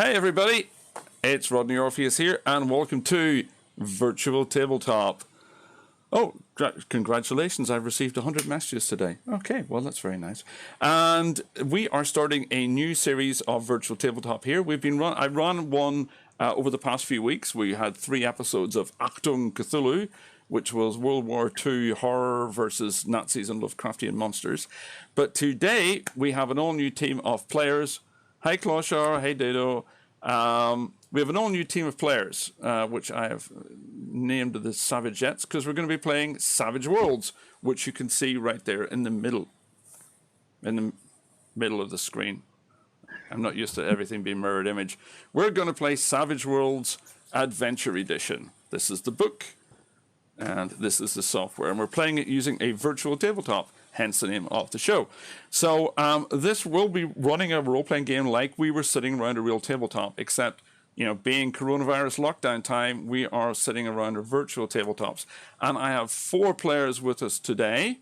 Hey everybody, it's Rodney Orpheus here, and welcome to Virtual Tabletop. Oh, congratulations, I've received 100 messages today. Okay, well that's very nice. And we are starting a new series of Virtual Tabletop here. I ran one over the past few weeks. We had 3 episodes of Achtung Cthulhu, which was World War II horror versus Nazis and Lovecraftian monsters. But today we have an all-new team of players. Hi, Kloshar. Hey, Dado. We have an all-new team of players, which I have named the Savagettes, because we're going to be playing Savage Worlds, which you can see right there in the middle of the screen. I'm not used to everything being mirrored image. We're going to play Savage Worlds Adventure Edition. This is the book, and this is the software, and we're playing it using a virtual tabletop, hence the name of the show. So this will be running a role-playing game like we were sitting around a real tabletop, except, you know, being coronavirus lockdown time, we are sitting around our virtual tabletops. And I have 4 players with us today.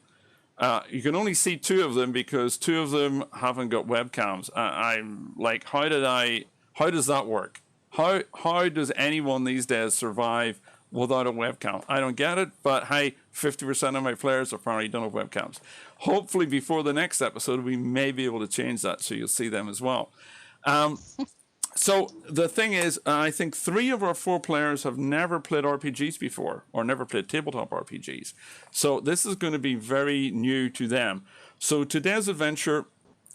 You can only see 2 of them because 2 of them haven't got webcams. I'm like, how does that work? How does anyone these days survive without a webcam? I don't get it, but hey, 50% of my players apparently don't have webcams. Hopefully before the next episode, we may be able to change that so you'll see them as well. So the thing is, I think 3 of our 4 players have never played RPGs before, or never played tabletop RPGs. So this is going to be very new to them. So today's adventure,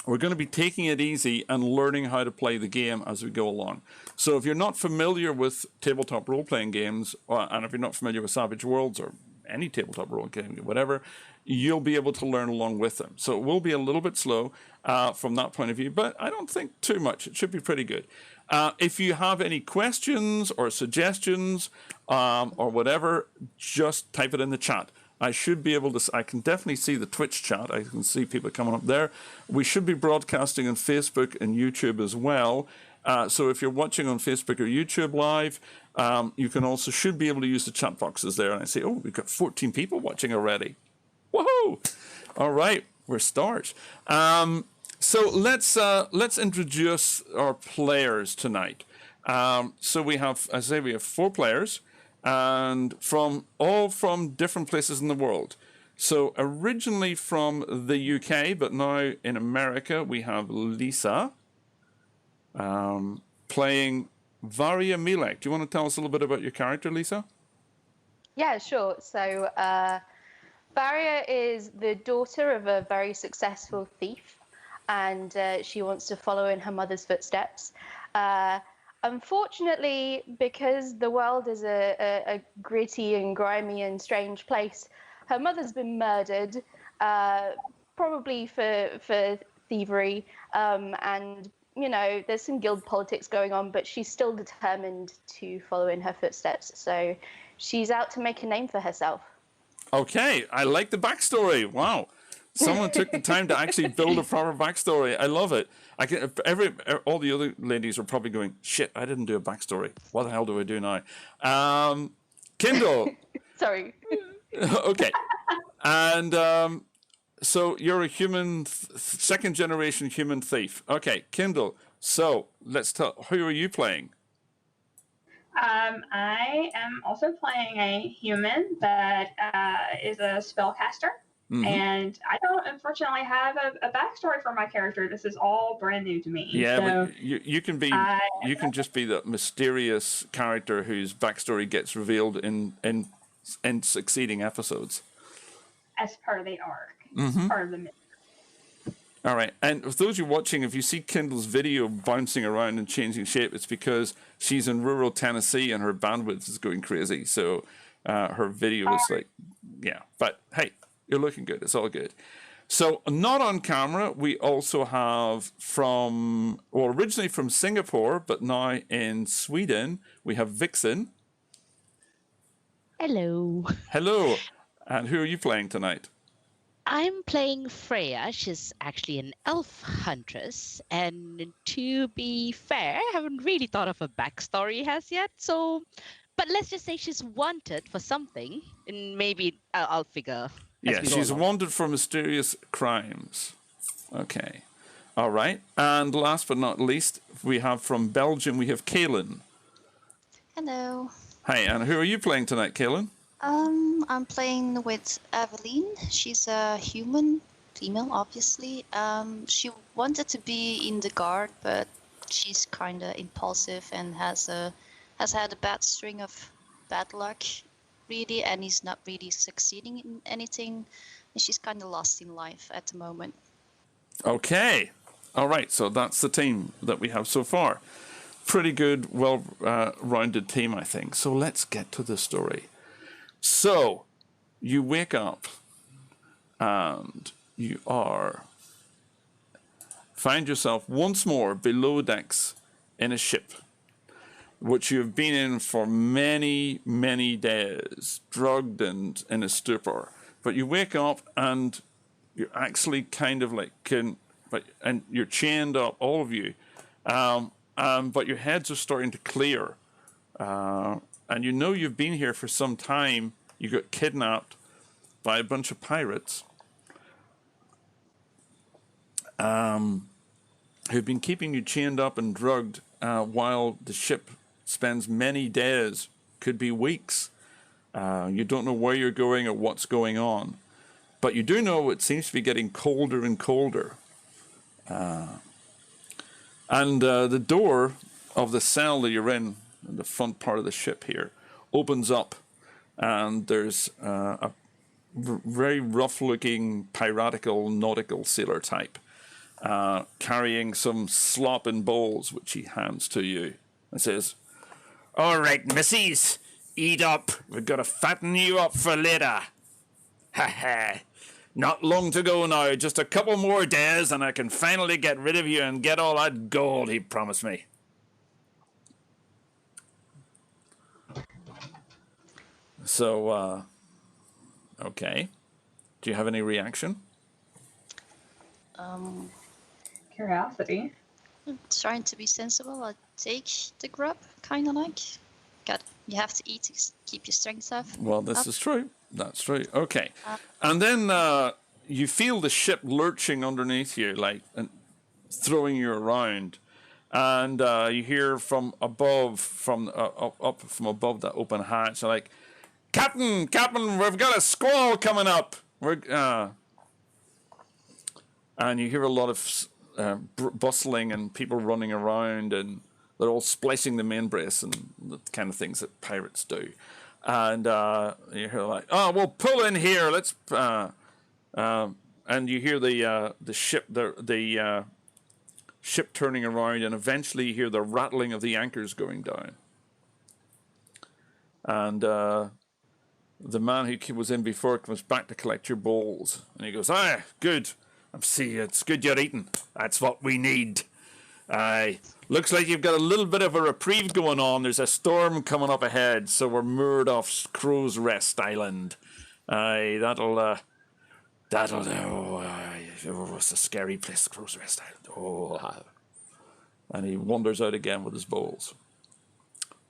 we're going to be taking it easy and learning how to play the game as we go along. So if you're not familiar with tabletop role-playing games, and if you're not familiar with Savage Worlds or any tabletop role-playing game, whatever, you'll be able to learn along with them. So it will be a little bit slow from that point of view, but I don't think too much. It should be pretty good. If you have any questions or suggestions or whatever, just type it in the chat. I should be able to, I can definitely see the Twitch chat. I can see people coming up there. We should be broadcasting on Facebook and YouTube as well. So if you're watching on Facebook or YouTube live, you can also should be able to use the chat boxes there. And I say, oh, we've got 14 people watching already. Woohoo! All right, we're start. So let's introduce our players tonight. So we have, as I say, we have 4 players, and all from different places in the world. So originally from the UK, but now in America, we have Lisa playing Varia Milek. Do you want to tell us a little bit about your character, Lisa? Yeah, sure. So Varia is the daughter of a very successful thief, and she wants to follow in her mother's footsteps. Unfortunately, because the world is a gritty and grimy and strange place, her mother's been murdered, probably for thievery, and, you know, there's some guild politics going on, but she's still determined to follow in her footsteps. So she's out to make a name for herself. Okay, I like the backstory. Wow. Someone took the time to actually build a proper backstory. I love it. All the other ladies are probably going, shit, I didn't do a backstory. What the hell do I do now? Kindle. Sorry. Okay. And so you're a human, second generation human thief. Okay, Kindle. So let's tell, who are you playing? I am also playing a human that is a spellcaster. Mm-hmm. And I don't, unfortunately, have a backstory for my character. This is all brand new to me. Yeah, so, but you can be, you can just be the mysterious character whose backstory gets revealed in succeeding episodes. As part of the arc, mm-hmm. Part of the mystery. All right, and for those of you watching, if you see Kindle's video bouncing around and changing shape, it's because she's in rural Tennessee and her bandwidth is going crazy. So her video is like, yeah. But hey, you're looking good. It's all good. So not on camera, we also have originally from Singapore, but now in Sweden, we have Vixen. Hello. Hello. And who are you playing tonight? I'm playing Freya. She's actually an elf huntress. And to be fair, I haven't really thought of a backstory as yet. So, but let's just say she's wanted for something. And maybe I'll figure. Yeah, she's wanted for mysterious crimes. Okay. All right. And last but not least, we have from Belgium, we have Kaylin. Hello. Hi, and who are you playing tonight, Kaylin? I'm playing with Evelyn. She's a human, female, obviously. She wanted to be in the guard, but she's kind of impulsive and has had a bad string of bad luck, really, and is not really succeeding in anything. And she's kind of lost in life at the moment. Okay. All right. So that's the team that we have so far. Pretty good, well-rounded team, I think. So let's get to the story. So you wake up and you find yourself once more below decks in a ship, which you've been in for many, many days, drugged and in a stupor. But you wake up and you're actually kind of like, and you're chained up, all of you, but your heads are starting to clear. And you know you've been here for some time. You got kidnapped by a bunch of pirates who've been keeping you chained up and drugged while the ship spends many days, could be weeks. You don't know where you're going or what's going on. But you do know it seems to be getting colder and colder. And the door of the cell that you're in the front part of the ship here, opens up, and there's a very rough-looking, piratical, nautical sailor type carrying some slop and bowls, which he hands to you and says, "All right, missies, eat up. We've got to fatten you up for later. Ha ha. Not long to go now, just a couple more days, and I can finally get rid of you and get all that gold he promised me." So, okay. Do you have any reaction? Curiosity. Trying to be sensible, I take the grub, kind of like. You have to eat to keep your strength up. Well, this is true. That's true. Okay. And then you feel the ship lurching underneath you, like, and throwing you around. And you hear from above, up from above that open hatch, like, Captain, we've got a squall coming up. And you hear a lot of bustling and people running around, and they're all splicing the main brace and the kind of things that pirates do. And you hear like, "Oh, we'll pull in here. Let's." And you hear the ship turning around, and eventually you hear the rattling of the anchors going down. And the man who was in before comes back to collect your bowls, and he goes, "Ah, good. I see. It's good you're eating. That's what we need. Aye. Looks like you've got a little bit of a reprieve going on. There's a storm coming up ahead, so we're moored off Crow's Rest Island. Aye, that'll it's a scary place, Crow's Rest Island. Oh." And he wanders out again with his bowls.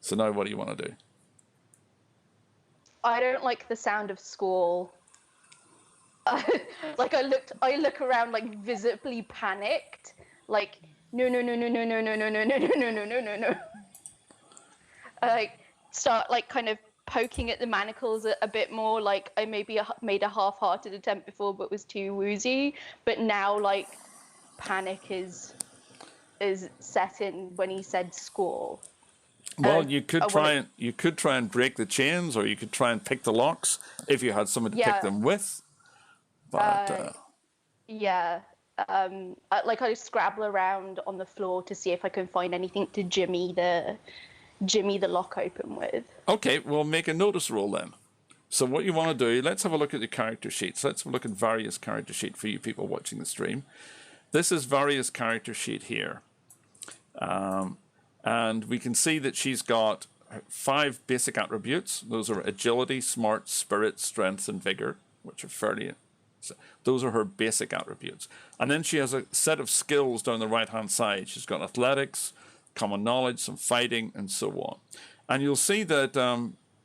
So now what do you want to do? I don't like the sound of squall. Like I look around like visibly panicked, like no. I like start like kind of poking at the manacles a bit more. Like I maybe made a half-hearted attempt before, but was too woozy. But now like panic is set in when he said squall. Well, you could try and break the chains, or you could try and pick the locks if you had someone to pick them with. But like I scrabble around on the floor to see if I can find anything to jimmy the lock open with. Okay, well, make a notice roll then. So what you want to do, let's have a look at the character sheets. Let's have a look at various character sheet for you people watching the stream. This is various character sheet here. And we can see that she's got 5 basic attributes. Those are agility, smart, spirit, strength, and vigor, which are fairly... Those are her basic attributes. And then she has a set of skills down the right-hand side. She's got athletics, common knowledge, some fighting, and so on. And you'll see that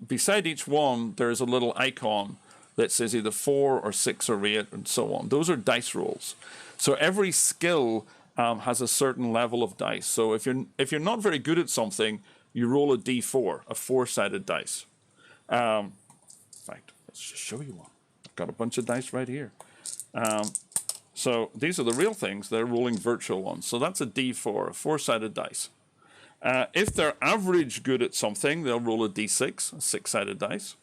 beside each one, there's a little icon that says either 4 or 6 or 8 and so on. Those are dice rolls. So every skill has a certain level of dice. So if you're not very good at something, you roll a d4, a 4-sided dice. In fact, let's just show you one. I've got a bunch of dice right here. So these are the real things. They're rolling virtual ones. So that's a d4, a 4-sided dice. If they're average good at something, they'll roll a d6, a 6-sided dice.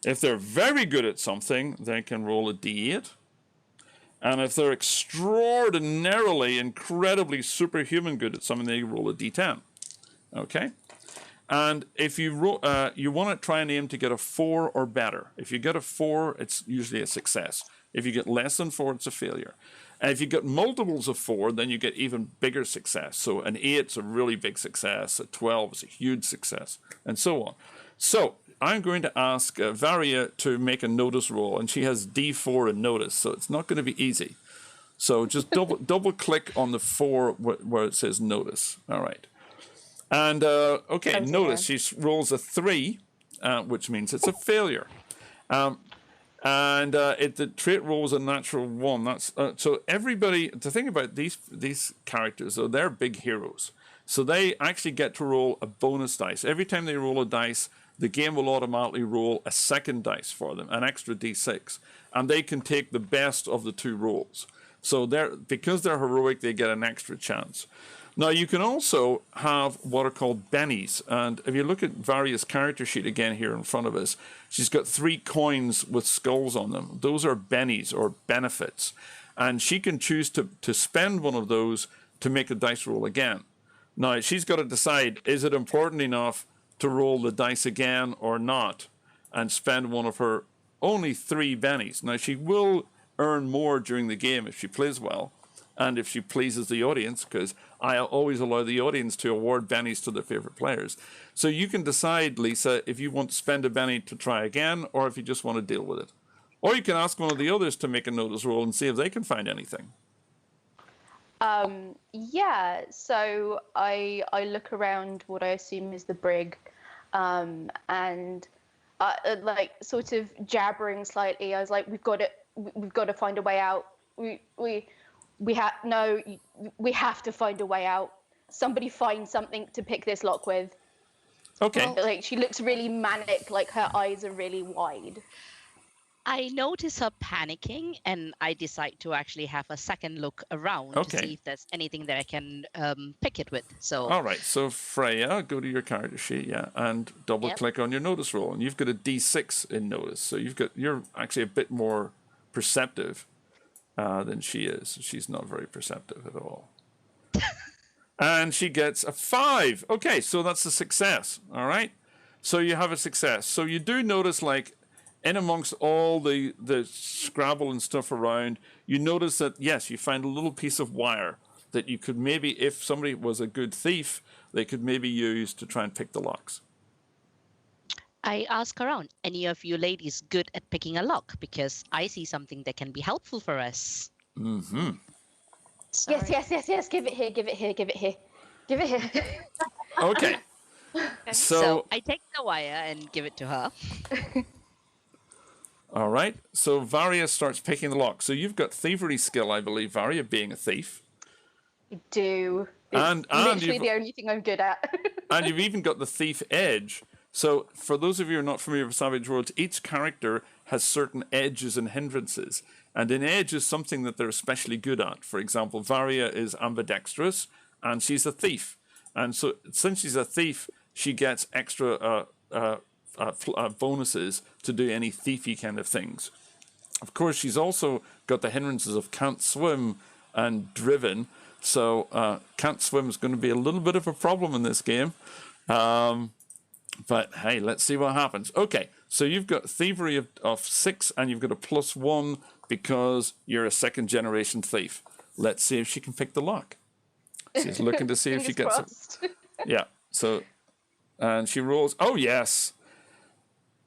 If they're very good at something, they can roll a d8. And if they're extraordinarily, incredibly superhuman good at something, they roll a d10. Okay? And if you roll, you want to try and aim to get a 4 or better. If you get a 4, it's usually a success. If you get less than 4, it's a failure. And if you get multiples of 4, then you get even bigger success. So an 8's a really big success, a 12 is a huge success, and so on. So I'm going to ask Varia to make a notice roll, and she has D4 in notice, so it's not going to be easy. So just double click on the 4 where it says notice. All right. And okay, notice she rolls a 3, which means it's a failure. The trait roll is a natural 1. That's so everybody. The thing about these characters, though, they're big heroes. So they actually get to roll a bonus dice every time they roll a dice. The game will automatically roll a second dice for them, an extra d6, and they can take the best of the 2 rolls. So because they're heroic, they get an extra chance. Now, you can also have what are called bennies. And if you look at Varia's character sheet again here in front of us, she's got 3 coins with skulls on them. Those are bennies or benefits. And she can choose to spend one of those to make a dice roll again. Now, she's got to decide, is it important enough to roll the dice again or not and spend one of her only 3 bennies. Now, she will earn more during the game if she plays well. And if she pleases the audience, because I always allow the audience to award bennies to their favorite players. So you can decide, Lisa, if you want to spend a benny to try again, or if you just want to deal with it. Or you can ask one of the others to make a notice roll and see if they can find anything. Yeah, so I look around what I assume is the brig, and like sort of jabbering slightly. I was like, we've got to find a way out. We have to find a way out. Somebody find something to pick this lock with. Okay. Like, she looks really manic, like her eyes are really wide. I notice her panicking, and I decide to actually have a second look around to see if there's anything that I can pick it with. So. All right. So Freya, go to your character sheet, and double click on your notice roll, and you've got a D6 in notice. So you're actually a bit more perceptive than she is. She's not very perceptive at all. And she gets a 5. Okay, so that's a success. All right. So you have a success. So you do notice, like, in amongst all the Scrabble and stuff around, you notice that, yes, you find a little piece of wire that you could maybe, if somebody was a good thief, they could maybe use to try and pick the locks. I ask around, any of you ladies good at picking a lock? Because I see something that can be helpful for us. Mm-hmm. Sorry. Yes. Give it here. Okay. So I take the wire and give it to her. All right. So Varia starts picking the lock. So you've got thievery skill, I believe, Varia, being a thief. I do. It's and literally the only thing I'm good at. And you've even got the thief edge. So for those of you who are not familiar with Savage Worlds, each character has certain edges and hindrances. And an edge is something that they're especially good at. For example, Varia is ambidextrous, and she's a thief. And so since she's a thief, she gets extra bonuses to do any thiefy kind of things. Of course, she's also got the hindrances of can't swim and driven. So can't swim is going to be a little bit of a problem in this game. But hey, let's see what happens. Okay, so you've got thievery of 6, and you've got a +1 because you're a 2nd generation thief. Let's see if she can pick the lock. She's looking to see if she gets it. Yeah. So, and she rolls. Oh yes,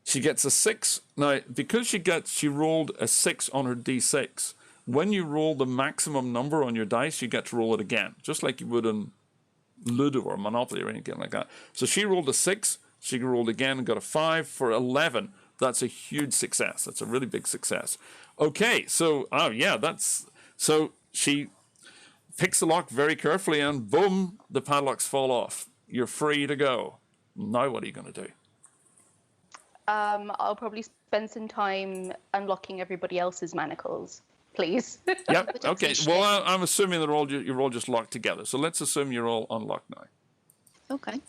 she gets a 6. Now, because she rolled a 6 on her D6. When you roll the maximum number on your dice, you get to roll it again, just like you would in Ludo or Monopoly or anything like that. So she rolled a 6. She rolled again and got a 5 for 11. That's a huge success. That's a really big success. Okay, so picks the lock very carefully, and boom, the padlocks fall off. You're free to go. Now what are you going to do? I'll probably spend some time unlocking everybody else's manacles, please. Yep. Okay. Well, I'm assuming that you're all just locked together. So let's assume you're all unlocked now. Okay.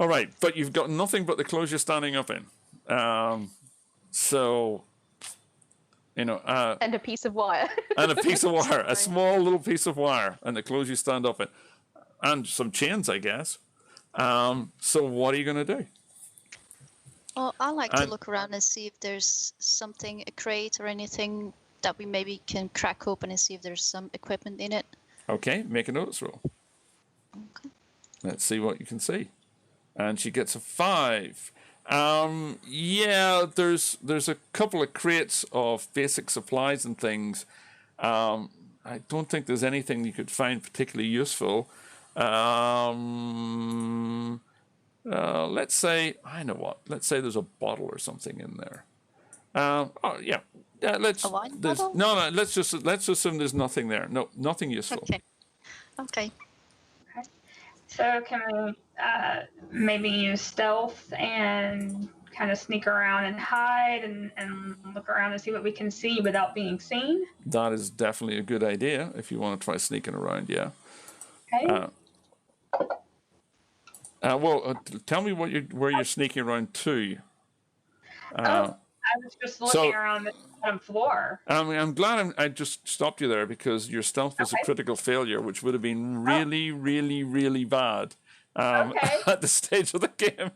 All right, but you've got nothing but the clothes you're standing up in. So, you know, And a piece of wire. and a piece of wire, a small little piece of wire, and the clothes you stand up in, and some chains, I guess. So what are you going to do? Well, I like to look around and see if there's something, a crate or anything that we maybe can crack open and see if there's some equipment in it. Okay, make a notice roll. Okay. Let's see what you can see. And she gets a 5. Yeah, there's a couple of crates of basic supplies and things. I don't think there's anything you could find particularly useful. Let's say, I know what. Let's say there's a bottle or something in there. Oh yeah. Let's. A wine there's, bottle? no. Let's assume there's nothing there. No, nothing useful. Okay. Okay. So can we maybe use stealth and kind of sneak around and hide and look around and see what we can see without being seen? That is definitely a good idea if you want to try sneaking around. Yeah. Okay. Tell me where you're sneaking around to. I was just looking around the bottom floor. I'm glad I just stopped you there because your stealth was a critical failure, which would have been really, really, really bad at the stage of the game.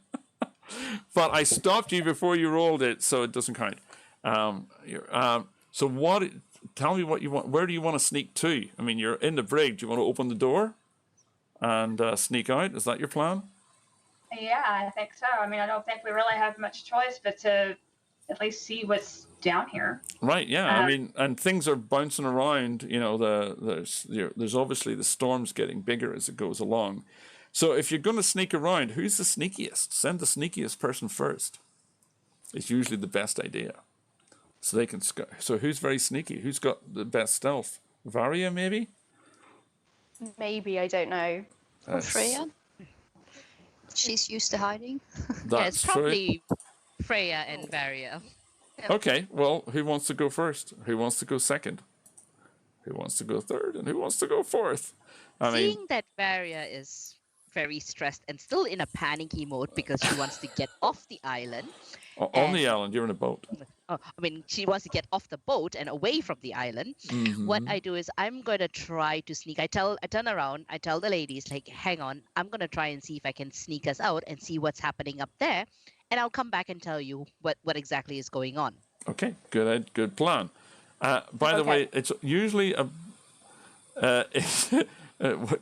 But I stopped you before you rolled it, so it doesn't count. So what? Tell me what you want. Where do you want to sneak to? I mean, you're in the brig. Do you want to open the door and sneak out? Is that your plan? Yeah, I think so. I mean, I don't think we really have much choice but to at least see what's down here. Right. Yeah. I mean, and things are bouncing around. You know, there's obviously the storm's getting bigger as it goes along. So if you're going to sneak around, who's the sneakiest? Send the sneakiest person first. It's usually the best idea. So they can. So who's very sneaky? Who's got the best stealth? Varia, maybe. Maybe, I don't know. Or Freya? She's used to hiding. Yeah, it's probably Freya and Varia. Okay, well, who wants to go first? Who wants to go second? Who wants to go third? And who wants to go fourth? Seeing that Varia is very stressed and still in a panicky mode because she wants to get off the island. On the island, you're in a boat. I mean, she wants to get off the boat and away from the island. Mm-hmm. What I do is I'm going to try to sneak. I turn around, I tell the ladies, like, hang on, I'm going to try and see if I can sneak us out and see what's happening up there. And I'll come back and tell you what exactly is going on. Okay, good plan. By the way, it's usually what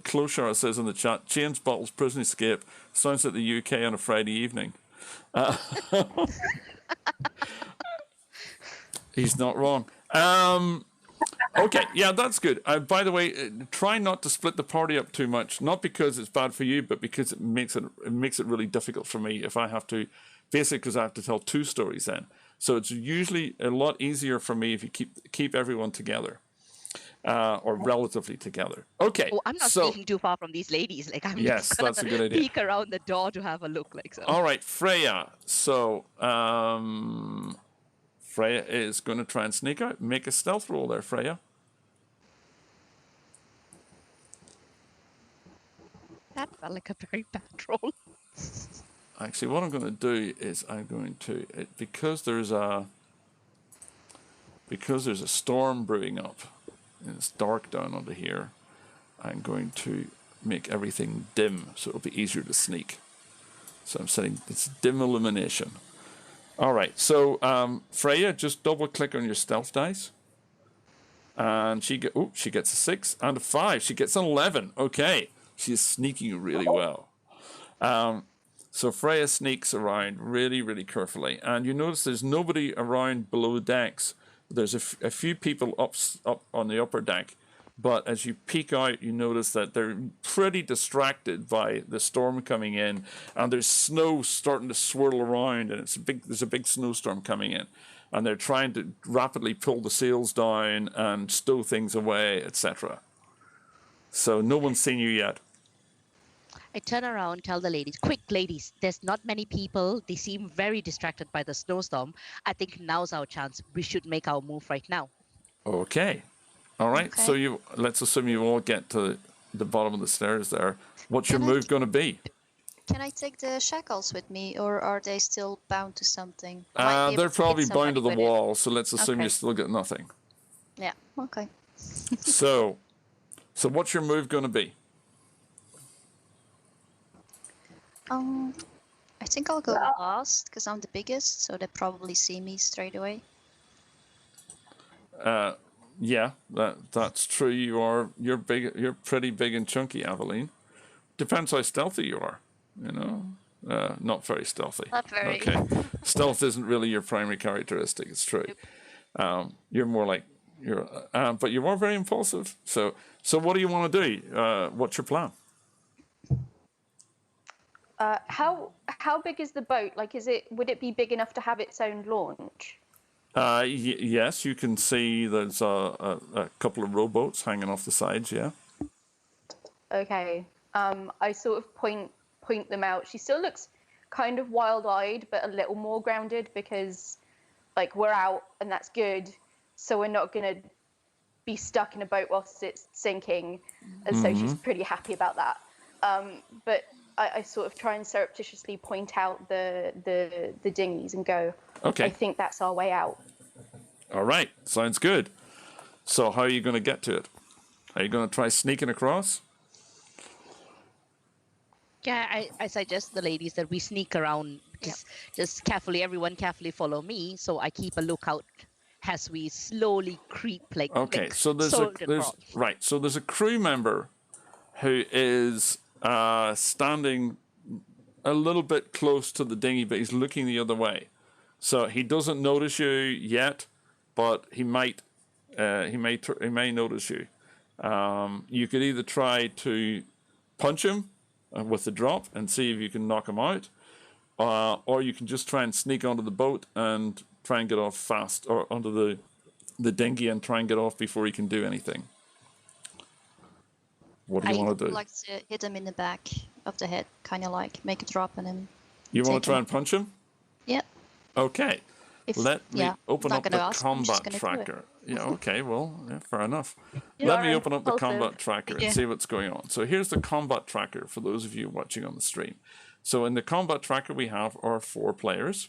Clochar says in the chat, chains, bottles, prison escape, sounds like the UK on a Friday evening. He's not wrong. Okay, yeah, that's good. By the way, try not to split the party up too much, not because it's bad for you, but because it makes it really difficult for me if I have to, basically because I have to tell 2 stories then. So it's usually a lot easier for me if you keep everyone together. Or relatively together. Okay. Oh, I'm not sneaking too far from these ladies. Like I'm just gonna that's a good idea. peek around the door to have a look. Like so. All right, Freya. So Freya is going to try and sneak out. Make a stealth roll there, Freya. That felt like a very bad roll. Actually, what I'm going to do is I'm going to because there's a storm brewing up. And it's dark down under here. I'm going to make everything dim so it'll be easier to sneak. So I'm setting it's dim illumination. All right, so Freya, just double click on your stealth dice. And she gets a 6 and a 5. She gets an 11. Okay, she's sneaking really well. So Freya sneaks around really, really carefully. And you notice there's nobody around below decks. There's a few people up on the upper deck, but as you peek out, you notice that they're pretty distracted by the storm coming in, and there's snow starting to swirl around, and there's a big snowstorm coming in, and they're trying to rapidly pull the sails down and stow things away, etc. So no one's seen you yet. I turn around, tell the ladies, quick, ladies, there's not many people. They seem very distracted by the snowstorm. I think now's our chance. We should make our move right now. Okay. All right. Okay. So let's assume you all get to the bottom of the stairs there. What's your Can I- move going to be? Can I take the shackles with me, or are they still bound to something? I might be able They're to hit probably bound to somebody the with it. wall, so let's assume Okay. you still get nothing. Yeah. Okay. So what's your move going to be? I think I'll go Well- last because I'm the biggest, so they probably see me straight away. Yeah, that's true. You're big. You're pretty big and chunky, Aveline. Depends how stealthy you are. You know, not very stealthy. Not very. Okay, stealth isn't really your primary characteristic. It's true. You're more like but you are very impulsive. So what do you want to do? What's your plan? How big is the boat? Like, would it be big enough to have its own launch? Yes, you can see there's a couple of rowboats hanging off the sides. Yeah. Okay. I sort of point them out. She still looks kind of wild-eyed, but a little more grounded because, like, we're out and that's good. So we're not gonna be stuck in a boat whilst it's sinking, and so she's pretty happy about that. But I sort of try and surreptitiously point out the dinghies and go, Okay. I think that's our way out. All right. Sounds good. So how are you going to get to it? Are you going to try sneaking across? Yeah, I suggest the ladies that we sneak around, just carefully, everyone carefully follow me, so I keep a lookout as we slowly creep like. Okay. like So there's a crew member who is standing a little bit close to the dinghy, but he's looking the other way. So he doesn't notice you yet, but he might. He may notice you. You could either try to punch him with the drop and see if you can knock him out, or you can just try and sneak onto the boat and try and get off fast, or onto the dinghy and try and get off before he can do anything. What do you want to do? I'd like to hit him in the back of the head, kind of like make a drop and then. You want take to try him. and punch him? Yeah. Okay. Let me open not up gonna the ask, I'm just combat gonna do it. tracker. Yeah, okay, well, fair enough. You Let are me open up the impulsive. combat tracker and see what's going on. So here's the combat tracker for those of you watching on the stream. So in the combat tracker we have our 4 players,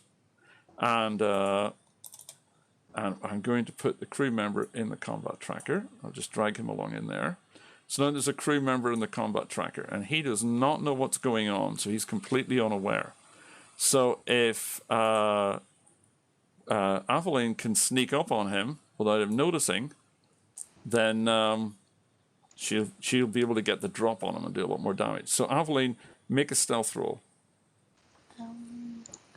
and I'm going to put the crew member in the combat tracker. I'll just drag him along in there. So now there's a crew member in the combat tracker, and he does not know what's going on, so he's completely unaware. So if Aveline can sneak up on him without him noticing, then she'll be able to get the drop on him and do a lot more damage. So Aveline, make a stealth roll.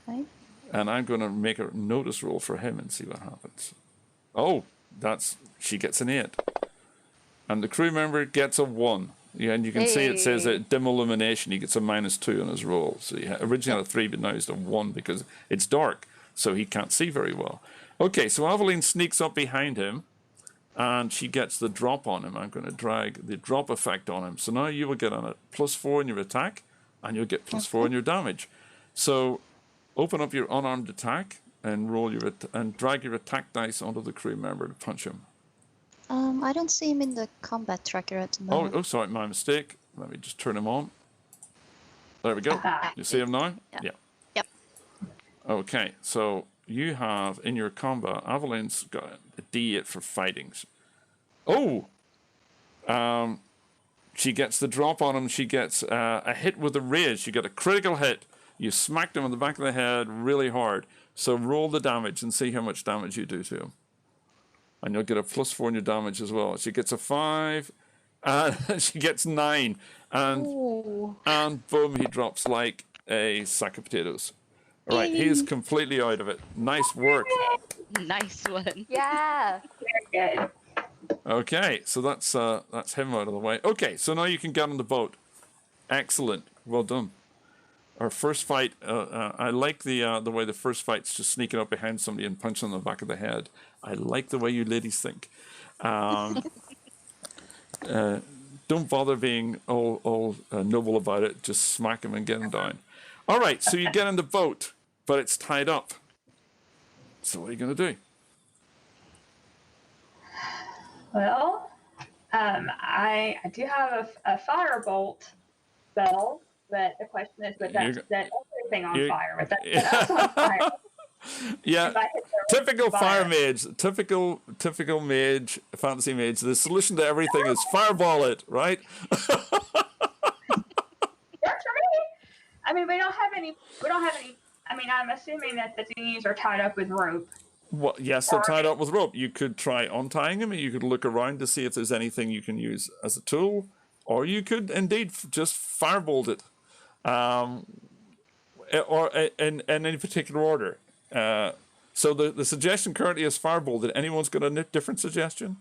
Okay. And I'm going to make a notice roll for him and see what happens. Oh, she gets an 8. And the crew member gets a 1. Yeah, and you can see it says Hey. dim illumination. He gets a -2 on his roll. So he originally had a 3, but now he's a 1 because it's dark, so he can't see very well. Okay, so Aveline sneaks up behind him, and she gets the drop on him. I'm going to drag the drop effect on him. So now you will get on a +4 in your attack, and you'll get +4 in your damage. So open up your unarmed attack and roll and drag your attack dice onto the crew member to punch him. I don't see him in the combat tracker at the moment. Oh, sorry, my mistake. Let me just turn him on. There we go. Ah. You see him now? Yeah. Yeah. Yep. Okay, so you have in your combat, Aveline's got a D8 for fightings. Oh! She gets the drop on him. She gets a hit with a raise. She got a critical hit. You smacked him on the back of the head really hard. So roll the damage and see how much damage you do to him. And you'll get a +4 in your damage as well. She gets a 5, and she gets 9. And boom, he drops like a sack of potatoes. All right, he's completely out of it. Nice work. Nice one. Yeah. Very good. Okay, so that's him out of the way. Okay, so now you can get on the boat. Excellent. Well done. Our first fight, I like the way the first fight's just sneaking up behind somebody and punching them on the back of the head. I like the way you ladies think. don't bother being all noble about it. Just smack him and get him down. All right, so you get in the boat, but it's tied up. So what are you going to do? Well, I do have a firebolt spell, but the question is, but that everything on fire, but that's on fire. Yeah, typical fire mage, typical mage, fantasy mage. The solution to everything is fireball it, right? Works for me. I mean, we don't have any. I mean, I'm assuming that the dinghies are tied up with rope. Well, yes, they're tied up with rope. You could try untying them, and you could look around to see if there's anything you can use as a tool, or you could indeed just firebolt it, or in any particular order. So the suggestion currently is firebolted. Anyone's got a different suggestion?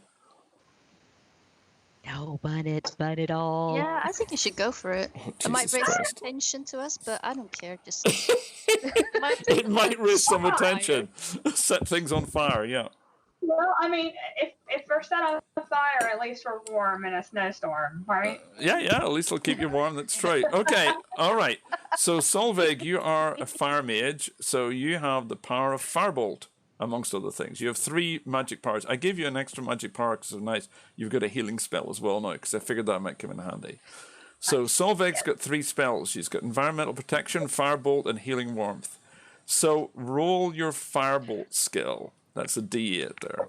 No, burn it all. Yeah, I think you should go for it. Oh, It might Jesus raise Christ. attention to us, but I don't care. Just It might raise some attention, set things on fire. Yeah. Well, I mean, if we're set on fire, at least we're warm in a snowstorm, right? Yeah. At least it'll keep you warm. That's true. Okay. All right. So Solveig, you are a fire mage, so you have the power of firebolt, amongst other things. You have 3 magic powers. I gave you an extra magic power because it's nice. You've got a healing spell as well now, because I figured that might come in handy. So Solveig's got 3 spells. She's got environmental protection, firebolt, and healing warmth. So roll your firebolt skill. That's a D8 there.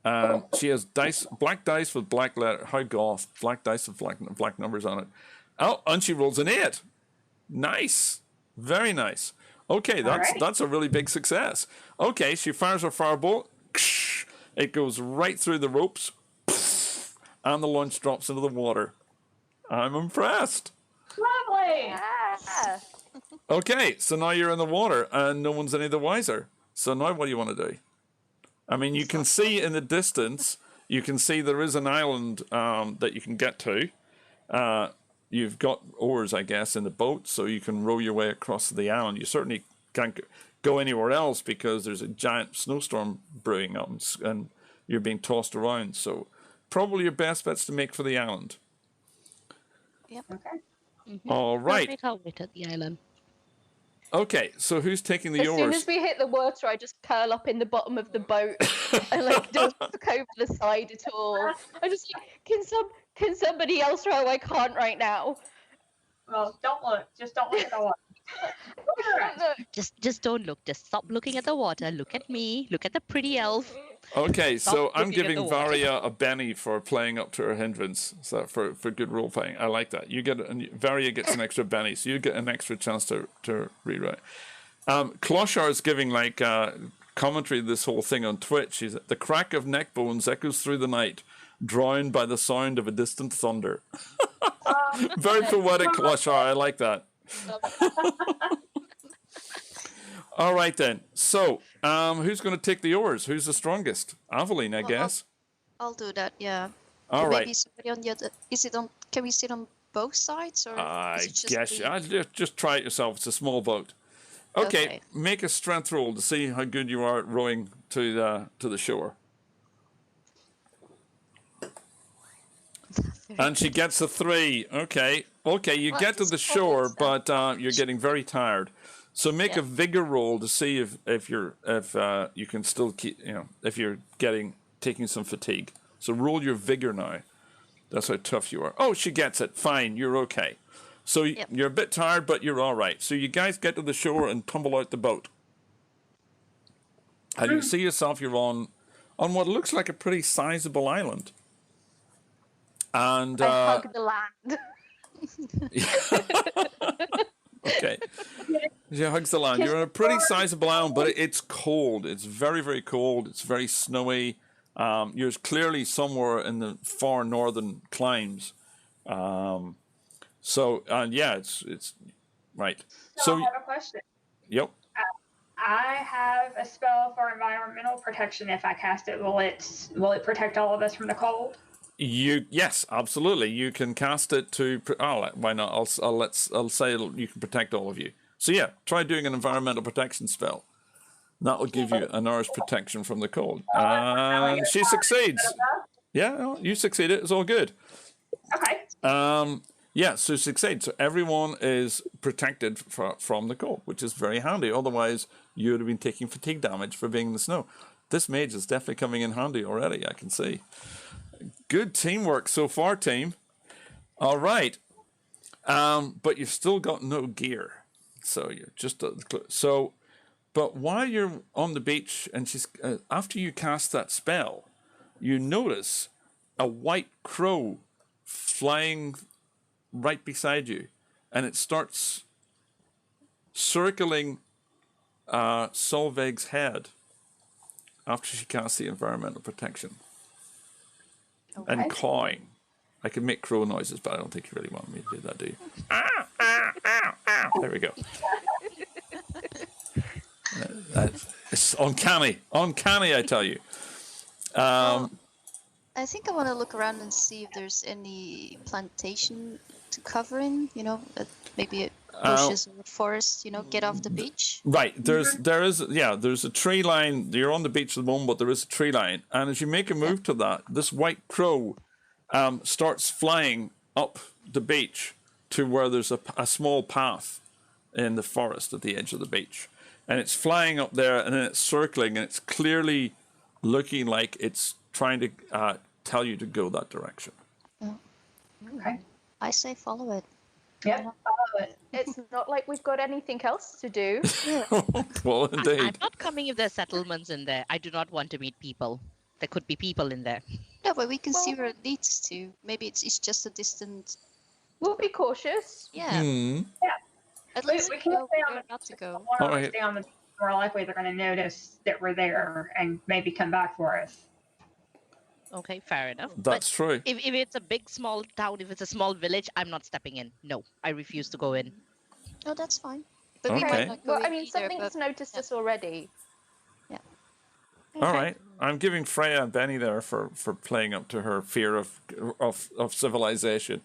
And she has black dice with black letter. How goth? Black dice with black numbers on it. Oh, and she rolls an 8. Nice. Very nice. Okay, that's a really big success. Okay, she fires her firebolt. It goes right through the ropes. And the launch drops into the water. I'm impressed. Lovely. Yeah. Okay, so now you're in the water and no one's any the wiser. So now what do you want to do? I mean, you can see in the distance, you can see there is an island that you can get to. You've got oars, I guess, in the boat, so you can row your way across the island. You certainly can't go anywhere else because there's a giant snowstorm brewing up and you're being tossed around. So probably your best bet's to make for the island. Yep. Okay. Mm-hmm. All right. I'll wait at the island. Okay, so who's taking the As oars? soon as we hit the water, I just curl up in the bottom of the boat and like don't look over the side at all. I just like, can somebody else row? I can't right now. Well, don't look. Just don't look at the water. Just don't look. Just stop looking at the water. Look at me. Look at the pretty elf. Okay, so Stop I'm looking at giving the water. Varia a Benny for playing up to her hindrance. So for good role playing, I like that. You get Varia gets an extra Benny, so you get an extra chance to rewrite. Kloshar is giving like commentary to this whole thing on Twitch. He's the crack of neck bones echoes through the night, drowned by the sound of a distant thunder. Very poetic, Kloshar. I like that. All right then. So, who's going to take the oars? Who's the strongest? Aveline, I guess. I'll do that. Yeah. All right. Maybe somebody on the other. Is it on? Can we sit on both sides, or I is it just guess me? just try it yourself. It's a small boat. Okay, make a strength roll to see how good you are at rowing to the shore. And she gets a 3. Okay, you get to the shore, but you're getting very tired. So make a vigor roll to see if you can still keep, if you're taking some fatigue. So roll your vigor now. That's how tough you are. Oh, she gets it. Fine, you're okay. So you're a bit tired, but you're all right. So you guys get to the shore and tumble out the boat. And you see yourself, you're on what looks like a pretty sizable island. And I hug the land. Okay. She hugs the land. You're on a pretty sizable island, but it's cold. It's very, very cold. It's very snowy. You're clearly somewhere in the far northern climes. It's right. So I have a question. Yep. I have a spell for environmental protection. If I cast it, will it protect all of us from the cold? Yes, absolutely. You can cast it to. Oh, why not? I'll say you can protect all of you. So yeah, try doing an environmental protection spell. That will give you an hour's protection from the cold. And she succeeds. Yeah, no, you succeeded. It's all good. Okay. Yeah, so succeed. So everyone is protected from the cold, which is very handy. Otherwise, you would have been taking fatigue damage for being in the snow. This mage is definitely coming in handy already, I can see. Good teamwork so far, team. All right. But you've still got no gear. So you're just... but while you're on the beach, and she's after you cast that spell, you notice a white crow flying right beside you, and it starts circling Solveig's head after she casts the environmental protection. Okay. And cawing. I can make crow noises, but I don't think you really want me to do that, do you? There we go. It's uncanny. Uncanny, I tell you. I think I want to look around and see if there's any plantation to cover in, maybe bushes or forest, get off the beach. Right, there's a tree line. You're on the beach at the moment, but there is a tree line. And as you make a move to that, this white crow starts flying up the beach to where there's a small path in the forest at the edge of the beach. And it's flying up there, and then it's circling, and it's clearly looking like it's trying to tell you to go that direction. Oh. Okay. I say follow it. Yeah. Follow it. It's not like we've got anything else to do. Well, I'm indeed. not coming if there's settlements in there. I do not want to meet people. There could be people in there. No, but we can see where it leads to. Maybe it's just a distant. We'll be cautious. Yeah. Hmm. At We least can't know stay on where the not to go. Or All right. stay on the more likely they're going to notice that we're there and maybe come back for us. Okay, fair enough. That's true. If it's a big, small town, if it's a small village, I'm not stepping in. No, I refuse to go in. No, that's fine. But we Okay. might not go Well, I in mean, either, something's but noticed us already. All right. I'm giving Freya and Benny there for playing up to her fear of civilization.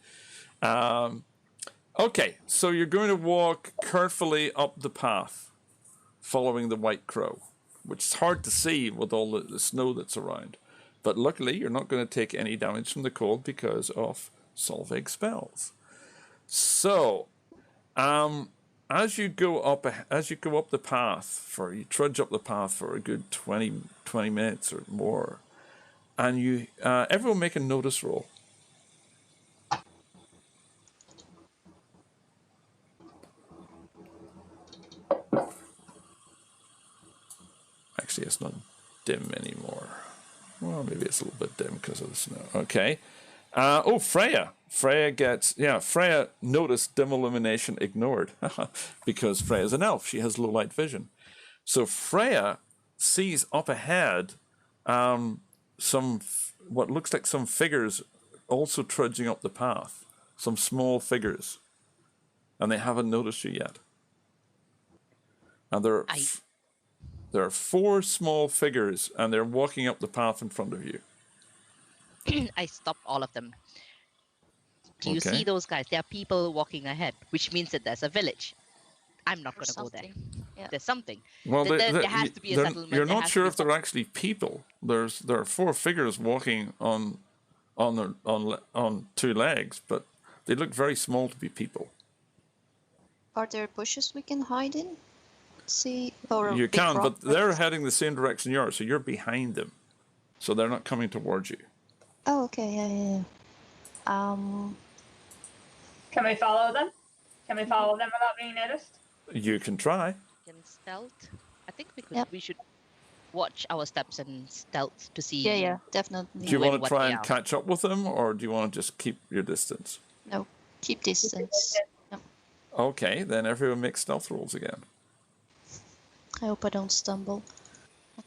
Okay, so you're going to walk carefully up the path, following the white crow, which is hard to see with all the snow that's around. But luckily, you're not going to take any damage from the cold because of Solveig spells. So, as you go up the path you trudge up the path for a good 20 minutes or more, and you everyone make a notice roll. Actually, it's not dim anymore. Well, maybe it's a little bit dim because of the snow. Okay. Freya. Freya noticed dim illumination ignored because Freya's an elf. She has low light vision. So Freya sees up ahead what looks like some figures also trudging up the path. Some small figures. And they haven't noticed you yet. And there are 4 small figures, and they're walking up the path in front of you. I stop all of them. Do you Okay. see those guys? There are people walking ahead, which means that there's a village. I'm not going to go there. something. Yeah. There's something. Well, There has to be a settlement. You're There not has to sure be if they're actually people. There are 4 figures walking on 2 legs, but they look very small to be people. Are there bushes we can hide in? See, or You big can, rock but they're breaks? heading the same direction you are, so you're behind them. So they're not coming towards you. Oh, okay, yeah. Can we follow them? Can we follow them without being noticed? You can try. Can stealth. I think Yep. we should watch our steps and stealth to see. Yeah, definitely. Do you Wait, want to what try they and are. catch up with them, or do you want to just keep your distance? No, keep distance. Okay, then everyone make stealth rolls again. I hope I don't stumble.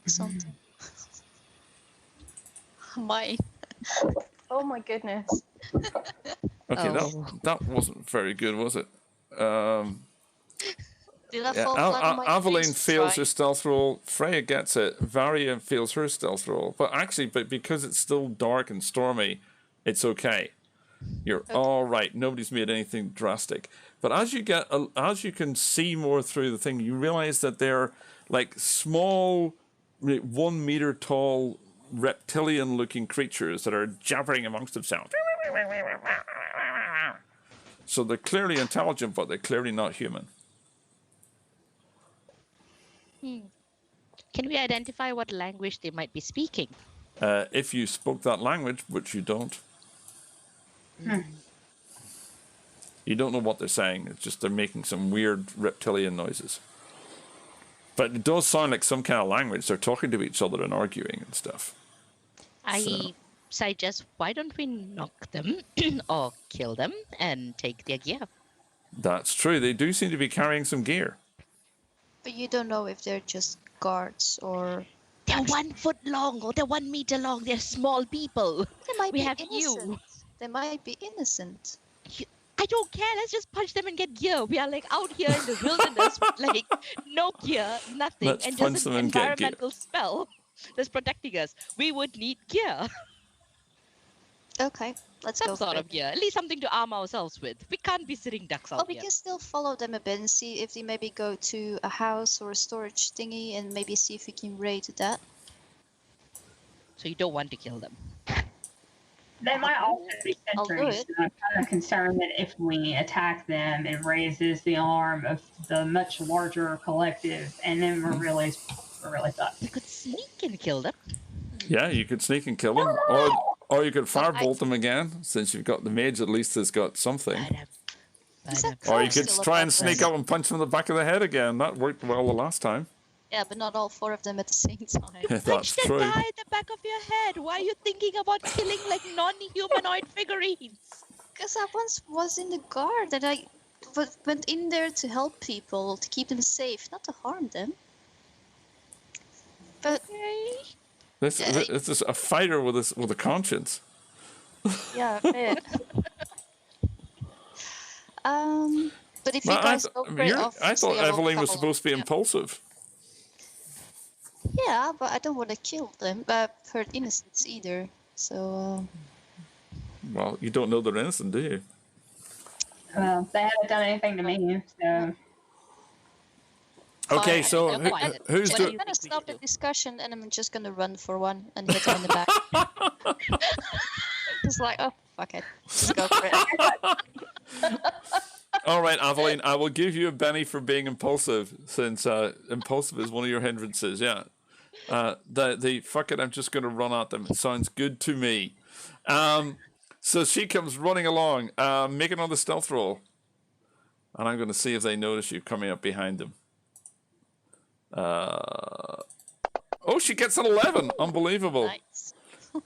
Something. Mine. Oh my goodness. Okay, Oh. that wasn't very good, was it? Did I Yeah, fall flat on my Aveline face? fails Try. her stealth roll. Freya gets it. Varia fails her stealth roll. But because it's still dark and stormy, it's okay. You're all right. Nobody's made anything drastic. But as you can see more through the thing, you realize that they're like small, 1 meter tall reptilian-looking creatures that are jabbering amongst themselves. So they're clearly intelligent, but they're clearly not human. Can we identify what language they might be speaking? If you spoke that language, which you don't. You don't know what they're saying. It's just they're making some weird reptilian noises. But it does sound like some kind of language. They're talking to each other and arguing and stuff. I suggest, why don't we knock them or kill them and take their gear? That's true. They do seem to be carrying some gear. But you don't know if they're just guards or... They're 1 foot long or they're 1 meter long. They're small people. They might We be have innocent. you. They might be innocent. I don't care. Let's just punch them and get gear. We are like out here in the wilderness with like no gear, nothing, Let's and punch just them an and get gear. environmental spell that's protecting us. We would need gear. Okay, let's Some go sort for of it. gear. At least something to arm ourselves with. We can't be sitting ducks Well, out we here. can still follow them a bit and see if they maybe go to a house or a storage thingy and maybe see if we can raid that. So you don't want to kill them. They might also be I'll do sentries. it. So I'm kind of concerned that if we attack them, it raises the alarm of the much larger collective, and then we're really fucked. We could sneak and kill them. Yeah, you could sneak and kill them. Or you could firebolt them again, since you've got the mage, at least has got something. Is that Or you Crow could still try above and sneak us? up and punch them in the back of the head again. That worked well the last time. Yeah, but not all 4 of them at the same time. That's Punch the true. guy in the back of your head. Why are you thinking about killing like non-humanoid figurines? Because I once was in the guard and I went in there to help people, to keep them safe, not to harm them. But Okay. This is a fighter with a conscience. Yeah, a bit. but if you guys go for it, I obviously thought I will Eveline was follow. supposed to be impulsive. Yeah, but I don't want to kill them, but hurt innocents either. So Well, you don't know they're innocent, do you? Well, they haven't done anything to me, so Okay, Fine. so They're quiet. who's What I'm do you gonna think we stop should the do? discussion and I'm just gonna run for one and hit them in the back. Just like, oh fuck it, just go for it. All right, Aveline, I will give you a Benny for being impulsive, since impulsive is one of your hindrances. Yeah. The fuck it, I'm just going to run at them. It sounds good to me. So she comes running along, make another stealth roll, and I'm going to see if they notice you coming up behind them. Oh, she gets an 11. Unbelievable. Nice.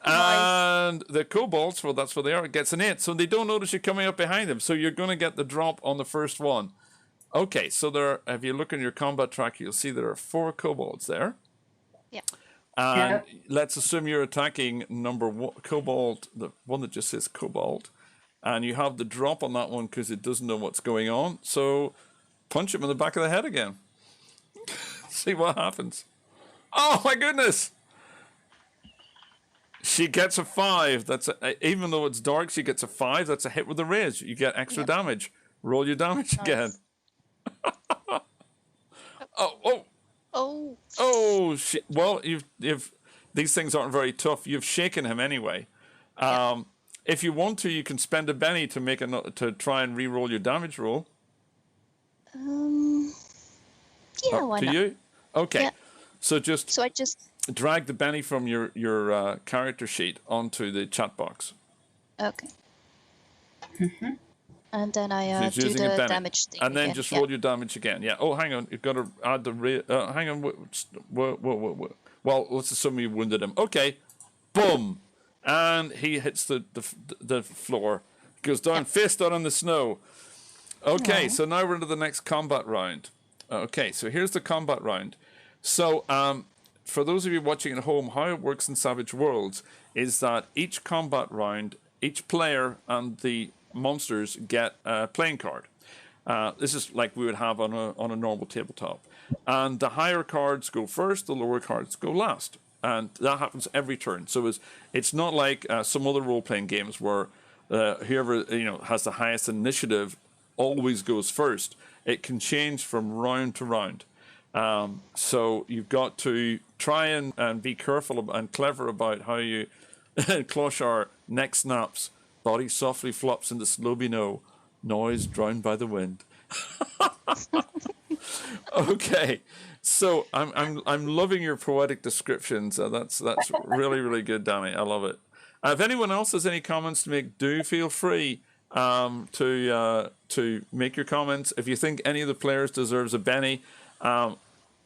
And the kobolds, well, that's where they are, it gets an 8. So they don't notice you coming up behind them. So you're going to get the drop on the first one. Okay, so there, if you look in your combat track, you'll see there are 4 kobolds there. Yeah. And let's assume you're attacking number 1, kobold, the one that just says kobold. And you have the drop on that one because it doesn't know what's going on. So punch him in the back of the head again. See what happens. Oh, my goodness. She gets a 5. That's even though it's dark, she gets a 5. That's a hit with the raise. You get extra damage. Roll your damage again. Oh, shit. Well, you've these things aren't very tough. You've shaken him anyway. If you want to, you can spend a Benny to make to try and re-roll your damage roll. Yeah, why to not? you? Okay. Yeah. So So I just drag the Benny from your character sheet onto the chat box. okay. And then I She's do using a the Benny. damage thing. And then again. just Yeah. roll your damage again. Yeah. Oh, hang on. You've got to add the... hang on. Whoa. Well, let's assume you wounded him. Okay. Boom. And he hits the floor. Goes down, face down on the snow. Okay, so now we're into the next combat round. Okay, so here's the combat round. So, for those of you watching at home, how it works in Savage Worlds is that each combat round, each player and the monsters get a playing card. This is like we would have on a normal tabletop. And the higher cards go first, the lower cards go last. And that happens every turn. So it's not like some other role-playing games where whoever has the highest initiative always goes first. It can change from round to round. So you've got to try and be careful and clever about how you... Clochar, neck snaps, body softly flops in the slobino, noise drowned by the wind. Okay, so I'm loving your poetic descriptions. That's really, really good, Danny. I love it. If anyone else has any comments to make, do feel free to make your comments. If you think any of the players deserves a Benny, I'm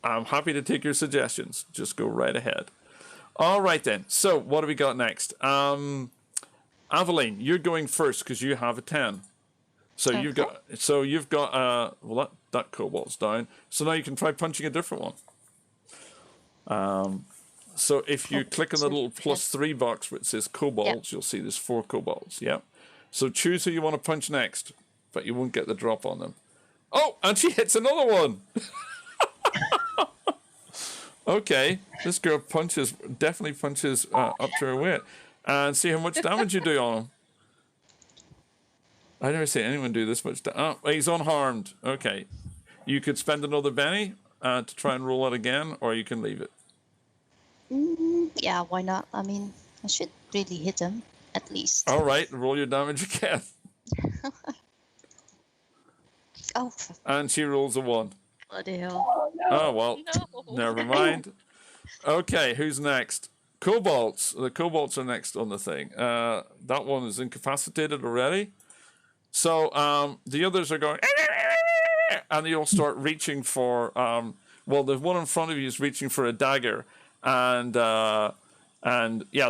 happy to take your suggestions. Just go right ahead. All right then. So what do we got next? Aveline, you're going first because you have a 10. So Okay. you've got well, that cobalt's down. So now you can try punching a different one. So if you click on the little +3 box which says cobalts, you'll see there's 4 cobalts. Yeah. So choose who you want to punch next, but you won't get the drop on them. Oh, and she hits another one. Okay, this girl definitely punches up to her weight. And see how much damage you do on him. I never see anyone do this much damage. Oh, he's unharmed. Okay. You could spend another Benny to try and roll it again, or you can leave it. Yeah, why not? I mean, I should really hit him, at least. All right, roll your damage again. Oh, And she rolls a 1. bloody hell. Oh, well, No. never mind. Okay, who's next? Cobalts. The cobalts are next on the thing. That one is incapacitated already. So the others are going, and they all start reaching for, well, the one in front of you is reaching for a dagger. And yeah,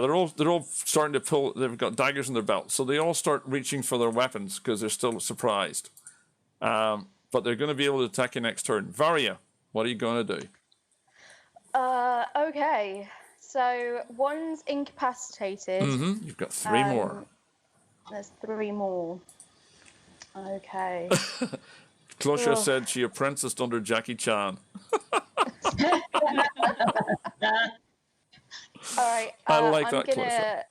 they're all starting to pull, they've got daggers in their belt. So they all start reaching for their weapons because they're still surprised. But they're going to be able to attack you next turn. Varia, what are you going to do? Okay. So one's incapacitated. You've got 3 more. There's 3 more. Okay. Clochar said she apprenticed under Jackie Chan. All right. I like that, Clochar.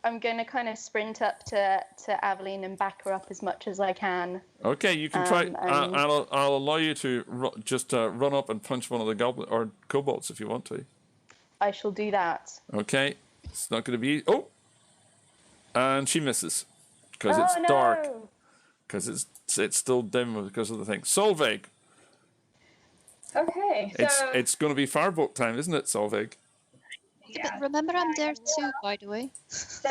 I'm gonna kind of sprint up to Aveline and back her up as much as I can. Okay, you can try. I'll allow you to run up and punch one of the goblin or kobolds if you want to. I shall do that. Okay, it's not going to be. Oh, and she misses because it's dark. Because it's still dim because of the thing. Solveig. Okay, so It's going to be firebolt time, isn't it, Solveig? yeah. But remember, I'm there too, by the way. So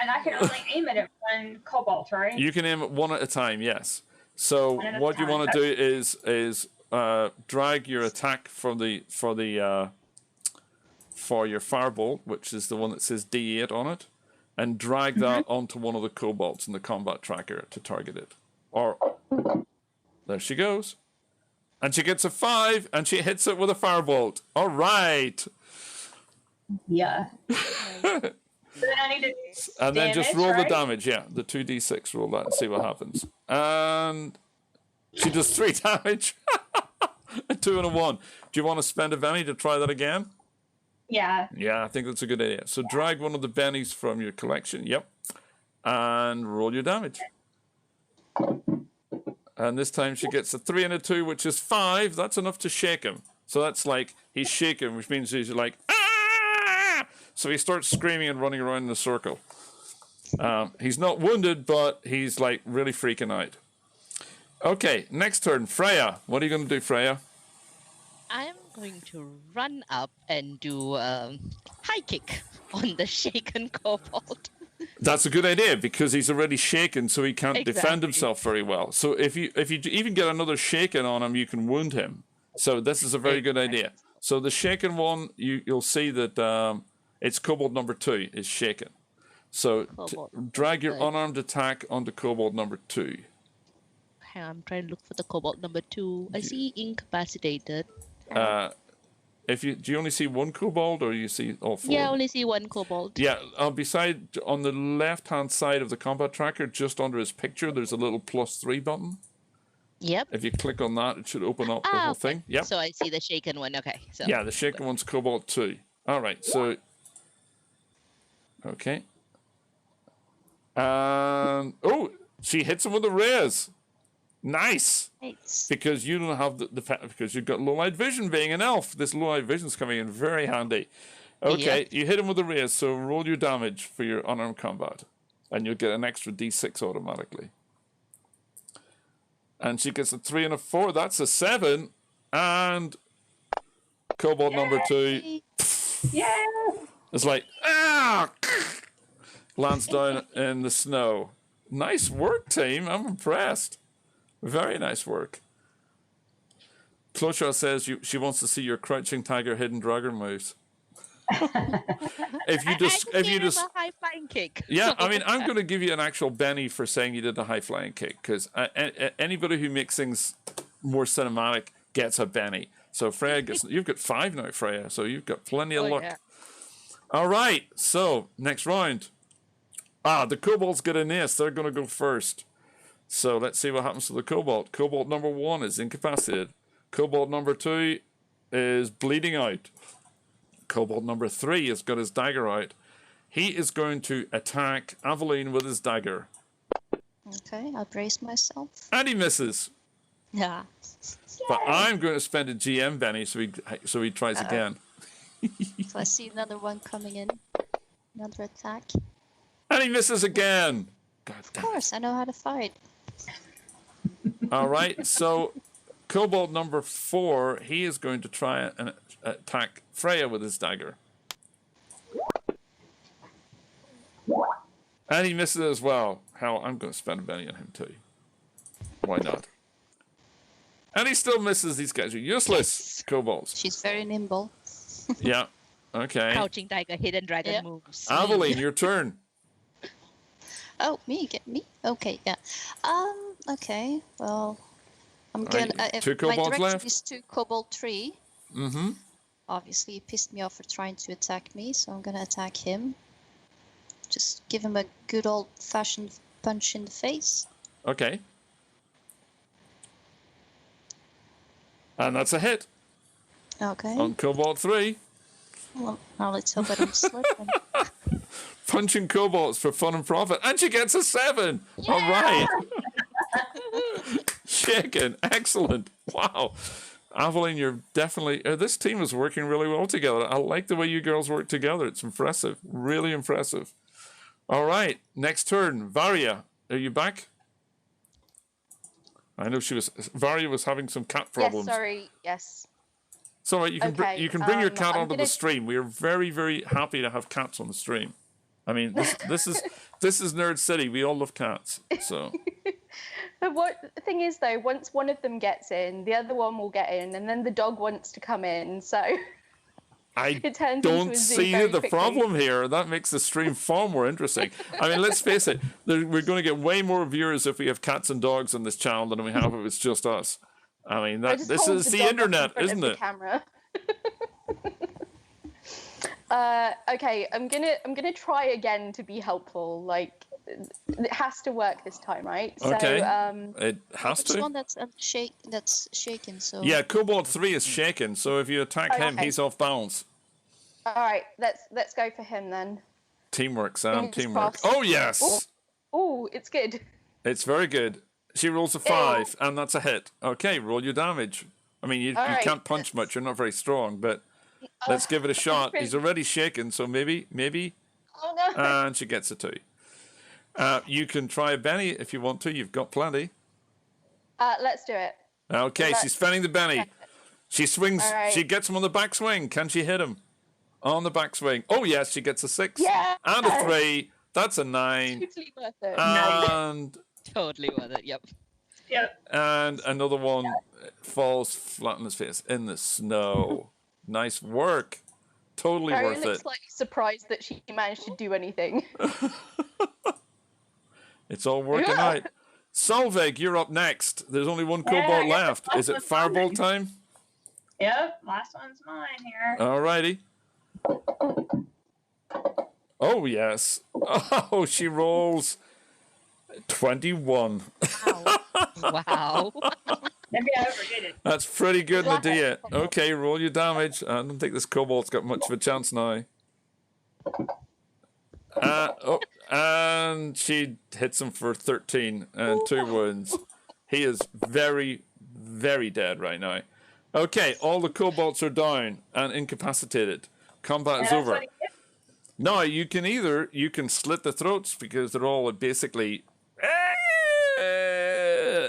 and I can only aim it at one cobalt, right? You can aim it one at a time. Yes. So One at a what you time, want to do is drag your attack for your firebolt, which is the one that says D8 on it, and drag that onto one of the kobolds in the combat tracker to target it. Or there she goes, and she gets a 5, and she hits it with a firebolt. All right. Yeah. So then I need to And then just roll the right? damage. Yeah, the 2d6. Roll that and see what happens. And she does 3 damage. A 2 and a 1. Do you want to spend a Benny to try that again? Yeah. Yeah, I think that's a good idea. So drag one of the bennies from your collection. Yep. And roll your damage. And this time she gets a 3 and a 2, which is 5. That's enough to shake him. So that's like he's shaken, which means he's like, ah! So he starts screaming and running around in a circle. He's not wounded, but he's like really freaking out. Okay, next turn, Freya. What are you going to do, Freya? I'm going to run up and do a high kick on the shaken kobold. That's a good idea because he's already shaken, so he can't defend Exactly. himself very well. So if you even get another shaken on him, you can wound him. So this is a very good idea. So the shaken one, you'll see that it's kobold number 2 is shaken. So drag your unarmed attack onto kobold number 2. Hang on, I'm trying to look for the kobold number 2. I see incapacitated. Do you only see one kobold or you see all 4? Yeah, I only see one kobold. Yeah, beside on the left-hand side of the combat tracker, just under his picture, there's a little +3 button. Yep. If you click on that, it should open up the whole thing. Yep. So I see the shaken one. Okay. So Yeah, the shaken one's Cobalt 2. All right, so... Okay. Oh, she hits him with a raise. Nice. Nice. Because you don't have because you've got low light vision being an elf. This low light vision's coming in very handy. Okay, you hit him with a raise, so roll your damage for your unarmed combat. And you'll get an extra d6 automatically. And she gets a 3 and a 4. That's a 7. And Kobold number 2. Yeah. It's like, lands down in the snow. Nice work, team. I'm impressed. Very nice work. Closhaw says she wants to see your crouching tiger, hidden dragon moves. if you just a high flying kick. Yeah, I mean, I'm going to give you an actual Benny for saying you did a high flying kick, because anybody who makes things more cinematic gets a Benny. So Freya gets, you've got 5 now, Freya. So you've got plenty of luck. Yeah. All right. So next round. The kobolds get an ace. They're going to go first. So let's see what happens to the kobold. Kobold number 1 is incapacitated. Kobold number 2 is bleeding out. Kobold number 3 has got his dagger out. He is going to attack Aveline with his dagger. Okay, I'll brace myself. And he misses. Yeah. But I'm going to spend a GM Benny so he tries again. So I see another one coming in. Another attack. And he misses again. God of course, I know how to fight. All right, so Kobold number 4, he is going to try and attack Freya with his dagger. And he misses as well. Hell, I'm going to spend a Benny on him too. Why not? And he still misses. These guys are useless. Kobolds. She's very nimble. Yeah. Okay. Crouching tiger, hidden dragon moves. Aveline, your turn. Oh, me? Get me? Okay, yeah. Okay, well, I'm gonna... 2 kobolds left. is to Kobold 3. Mm-hmm. Obviously, he pissed me off for trying to attack me, so I'm gonna attack him. Just give him a good old-fashioned punch in the face. Okay. And that's a hit. Okay. On Kobold 3. Well, now let's hope I don't slip. Punching kobolds for fun and profit. And she gets a 7. Yeah! All right. Shaken. Excellent. Wow. Aveline, you're definitely... this team is working really well together. I like the way you girls work together. It's impressive. Really impressive. All right. Next turn. Varia, are you back? I know Varia was having some cat problems. Yes, sorry. Yes. It's all right. You can bring your cat onto the stream. We are very, very happy to have cats on the stream. I mean, this is Nerd City. We all love cats. So. But the thing is, though, once one of them gets in, the other one will get in, and then the dog wants to come in. So. I don't see the problem here. That makes the stream far more interesting. I mean, let's face it. We're going to get way more viewers if we have cats and dogs on this channel than we have if it's just us. I mean, this is the internet, isn't it? Camera. Okay, I'm gonna try again to be helpful. Like, it has to work this time, right? Okay. So, it has to. Which one that's shaken? So. Yeah, Kobold 3 is shaken. So if you attack him, he's off balance. All right, let's go for him then. Teamwork, Sam. Teamwork. Oh yes. Oh, it's good. It's very good. She rolls a 5, and that's a hit. Okay, roll your damage. I mean, you can't punch much. You're not very strong, but let's give it a shot. He's already shaken, so maybe. Oh no. And she gets a 2. You can try a Benny if you want to. You've got plenty. Let's do it. Okay, she's spending the Benny. She swings. Right. She gets him on the backswing. Can she hit him? On the backswing. Oh, yes, she gets a 6. Yeah. And a 3. That's a 9. Totally worth it. And... Totally worth it, yep. And another one falls flat on his face in the snow. Nice work. Totally worth it. I look slightly surprised that she managed to do anything. It's all working out. Solveig, you're up next. There's only one kobold left. Is it fireball time? Yep, last one's mine here. Alrighty. Oh, yes. Oh, she rolls 21. Wow. Maybe I overdid it. That's pretty good, Nadia. Okay, roll your damage. I don't think this kobold's got much of a chance now. And she hits him for 13 and 2 wounds. He is very, very dead right now. Okay, all the kobolds are down and incapacitated. Combat is over. Now, you can slit the throats because they're all basically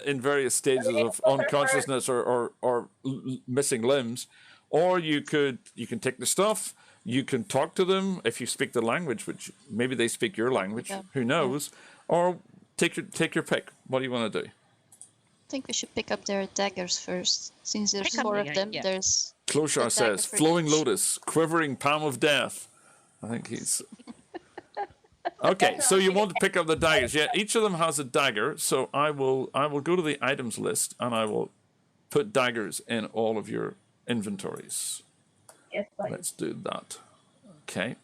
in various stages of unconsciousness or missing limbs. Or you can take the stuff. You can talk to them if you speak the language, which maybe they speak your language. Who knows? Or take your pick. What do you want to do? I think we should pick up their daggers first, since there's 4 of them. yeah. There's Kloshar says, flowing lotus, quivering palm of death. I think he's... Okay, so you want to pick up the daggers. Yeah, each of them has a dagger, so I will go to the items list, and I will put daggers in all of your inventories. Yes, please. Let's do that. Okay.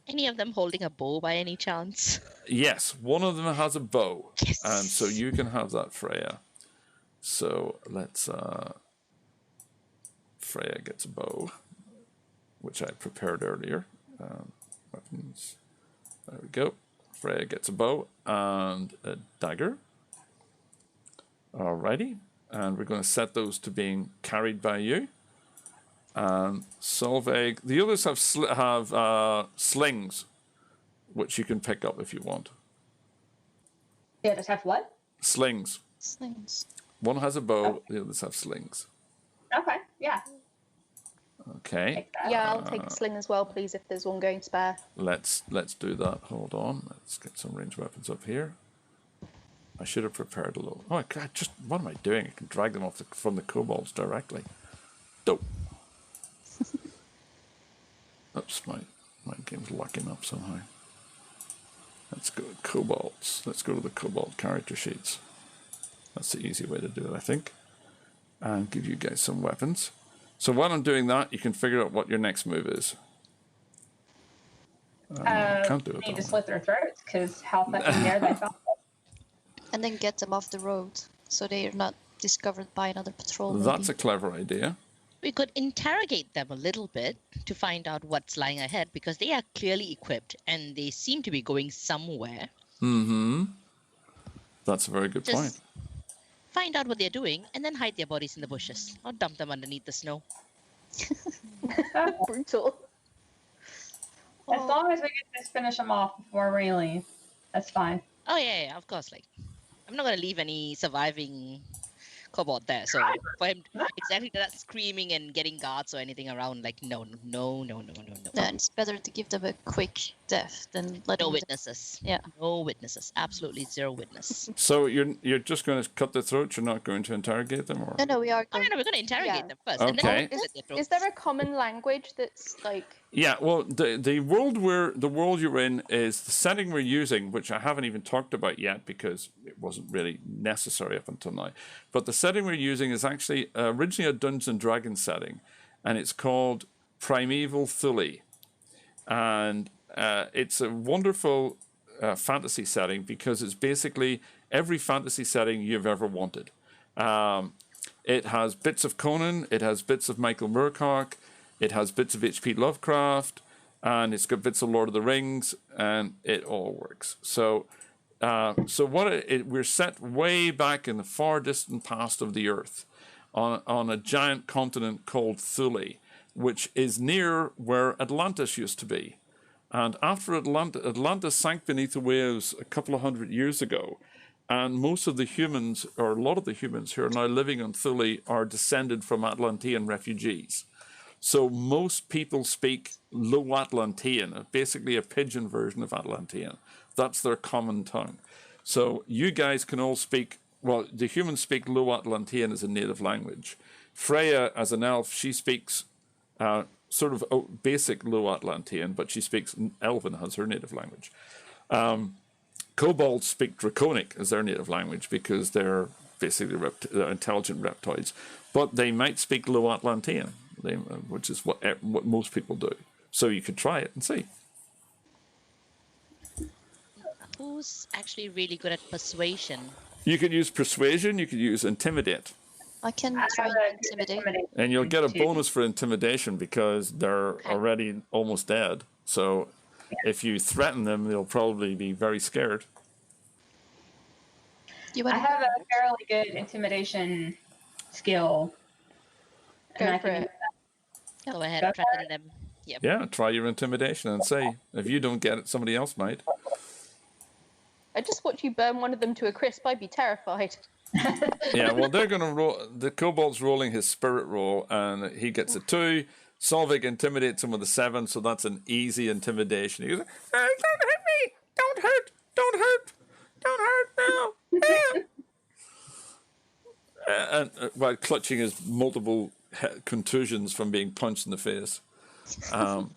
Any of them holding a bow by any chance? Yes, one of them has a bow. Yes. And so you can have that, Freya. So let's... Freya gets a bow, which I prepared earlier. Weapons. There we go. Freya gets a bow and a dagger. Alrighty. And we're going to set those to being carried by you. Solveig. The others have slings, which you can pick up if you want. Yeah, just have what? Slings. slings. One has a bow, the others have slings. Okay, yeah. Okay. Take that. Yeah, I'll take a sling as well, please, if there's one going spare. Let's do that. Hold on. Let's get some ranged weapons up here. I should have prepared a little. Oh, what am I doing? I can drag them off from the kobolds directly. Dope. Oops, my game's locking up somehow. Let's go to kobolds. Let's go to the kobold character sheets. That's the easy way to do it, I think. And give you guys some weapons. So while I'm doing that, you can figure out what your next move is. Can't do it. Need to slit their throats, because how fucking dare they fall? And then get them off the road, so they are not discovered by another patrol. That's a clever idea. We could interrogate them a little bit to find out what's lying ahead, because they are clearly equipped and they seem to be going somewhere. Mm-hmm. That's a very good Just point. find out what they're doing and then hide their bodies in the bushes or dump them underneath the snow. Brutal. As long as we can just finish them off before we leave, that's fine. Oh yeah, of course. Like, I'm not gonna leave any surviving kobold there. So for him, exactly that screaming and getting guards or anything around, like no. Yeah, it's better to give them a quick death than let No them witnesses. Yeah. No witnesses. Absolutely zero witness. So you're just going to cut the throats? You're not going to interrogate them, or? No, we are Oh going. no, we're gonna interrogate Yeah. them first. Okay. And then we'll Is, slit their throats. is there a common language that's like... Yeah, well, the world you're in is the setting we're using, which I haven't even talked about yet because it wasn't really necessary up until now. But the setting we're using is actually originally a Dungeons and Dragons setting, and it's called Primeval Thule, and it's a wonderful fantasy setting because it's basically every fantasy setting you've ever wanted. It has bits of Conan, it has bits of Michael Moorcock. It has bits of H.P. Lovecraft, and it's got bits of Lord of the Rings, and it all works. So, we're set way back in the far distant past of the Earth, on a giant continent called Thule, which is near where Atlantis used to be. And after Atlantis sank beneath the waves a couple of hundred years ago, and most of the humans, or a lot of the humans who are now living on Thule, are descended from Atlantean refugees. So most people speak Low Atlantean, basically a pidgin version of Atlantean. That's their common tongue. So you guys can all speak, well, the humans speak Low Atlantean as a native language. Freya, as an elf, she speaks sort of basic Low Atlantean, but she speaks Elven as her native language. Kobolds speak Draconic as their native language because they're basically they're intelligent reptoids. But they might speak Low Atlantean, which is what most people do. So you could try it and see. Who's actually really good at persuasion? You could use persuasion, you could use intimidate. I can I try have and a good intimidate. And you'll get a too. bonus for intimidation because they're already almost dead. So if you threaten them, they'll probably be very scared. You I want have a fairly good intimidation skill. Go I for can it. Go ahead, Go for threaten them. Yep. Yeah, try your intimidation and say, if you don't get it, somebody else might. I just watch you burn one of them to a crisp. I'd be terrified. Yeah, well, they're going to roll. The kobold's rolling his spirit roll, and he gets a 2. Solvig intimidates him with a 7, so that's an easy intimidation. He goes, don't hurt me! Don't hurt! Don't hurt! Don't hurt! No! And while clutching his multiple contusions from being punched in the face. So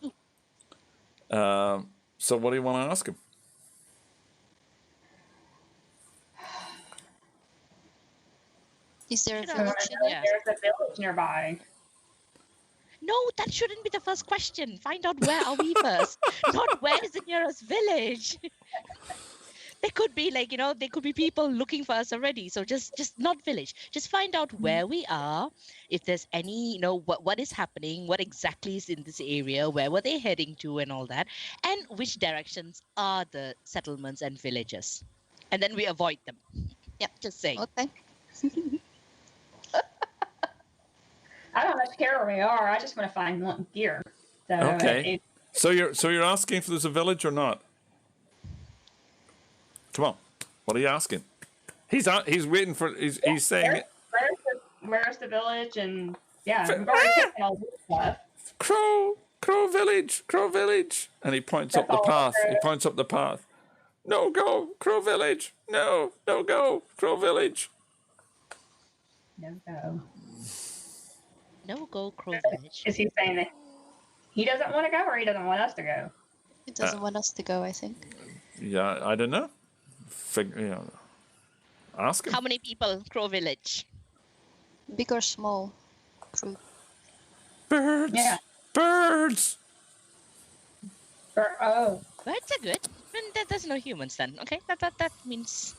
what do you want to ask him? Is there a Should I- village? Yeah. There's a village nearby. No, that shouldn't be the first question. Find out where are we first, not where is the nearest village. There could be like, you know, there could be people looking for us already. So just not village. Just find out where we are. If there's any, you know, what is happening, what exactly is in this area, where were they heading to and all that, and which directions are the settlements and villages. And then we avoid them. Yep. Just saying. Okay. I don't much care where we are. I just want to find gear. So Okay. So you're asking if there's a village or not? Come on. What are you asking? He's waiting for. He's saying. Where's the village? And yeah, we've already taken all this stuff. Crow village, and he points up the path. He points up the path. No go, Crow village. No go, Crow village. No go. No go Crow Village. Is he saying that he doesn't want to go, or he doesn't want us to go? It doesn't want us to go, I think. Yeah, I don't know. Ask him. How many people, Crow Village? Big or small crew? Birds. Yeah. Birds. Oh, Birds are good. There's no humans then. Okay, that means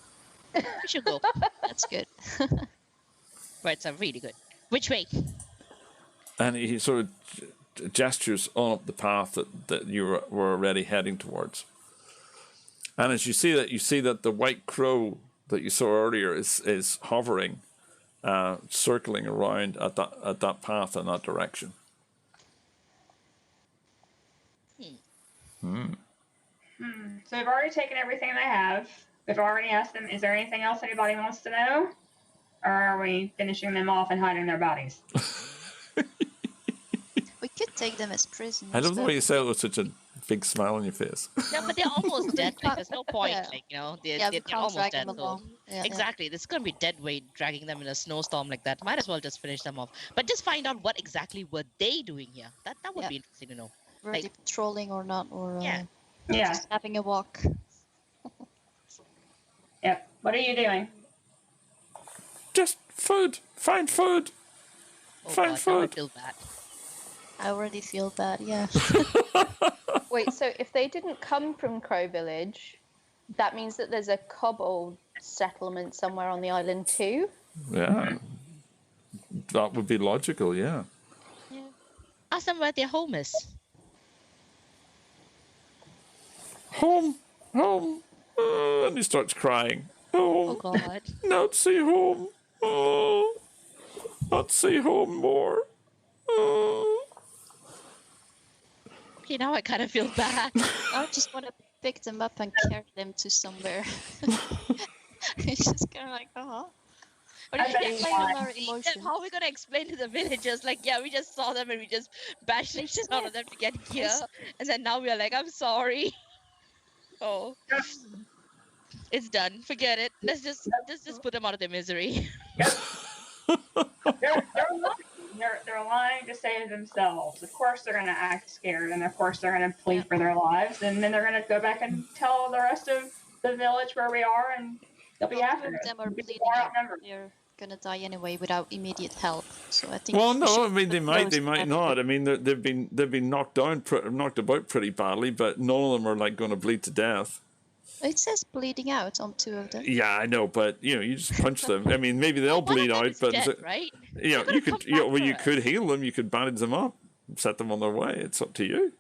we should go. That's good. Birds are really good. Which way? And he sort of gestures on up the path that you were already heading towards. And as you see that the white crow that you saw earlier is hovering, circling around at that path in that direction. so we've already taken everything they have. We've already asked them, is there anything else anybody wants to know? Or are we finishing them off and hiding their bodies? We could take them as prisoners. I love the though. way you say it with such a big smile on your face. No, but they're almost dead. Like, there's no point. Yeah. Like, you know, Yeah, we they're can't almost drag dead. them So. along. Yeah, Exactly. There's going to be dead weight dragging them in a snowstorm like that. Might as well just finish them off. But just find out what exactly were they doing here. That would Yeah. be interesting to know. Were like- they patrolling or not? Or Yeah. Yeah. just having a walk? Yep. What are you doing? Just food. Find food. Oh Fine God, now I food. feel bad. I already feel bad, yeah. Wait, so if they didn't come from Crow Village, that means that there's a kobold settlement somewhere on the island too? Yeah. That would be logical, yeah. Ask them where their home is. Home. And he starts crying. Oh Home. God. Not see home. Oh. Not see home more. Oh. Okay, now I kind of feel bad. I just want to pick them up and carry them to somewhere. It's just kind of like, But I you bet can you play want- on our Then emotions. how are we gonna explain to the villagers? Like, yeah, we just saw them and we just bashed the shit out of them to get here, and then now we are like, I'm sorry. Oh, it's done. Forget it. Let's just put them out of their misery. They're lying. They're lying to save themselves. Of course they're going to act scared, and of course they're going to plead for their lives, and then they're going to go back and tell the rest of the village where we are, and they'll be Well, after two of us. them are We'll be bleeding far out. outnumbered. They're gonna die anyway without immediate help. So I think. Well, we no, should I mean they might close not. I mean they've been knocked about pretty badly, but none of them are like going to bleed to death. It says bleeding out on two of them. Yeah, I know, but you just punch them. I mean, maybe they'll One of bleed them out, is but dead, right? you gonna could, come back well, you for could heal them. You could bandage them up, set them on their way. It's up to you.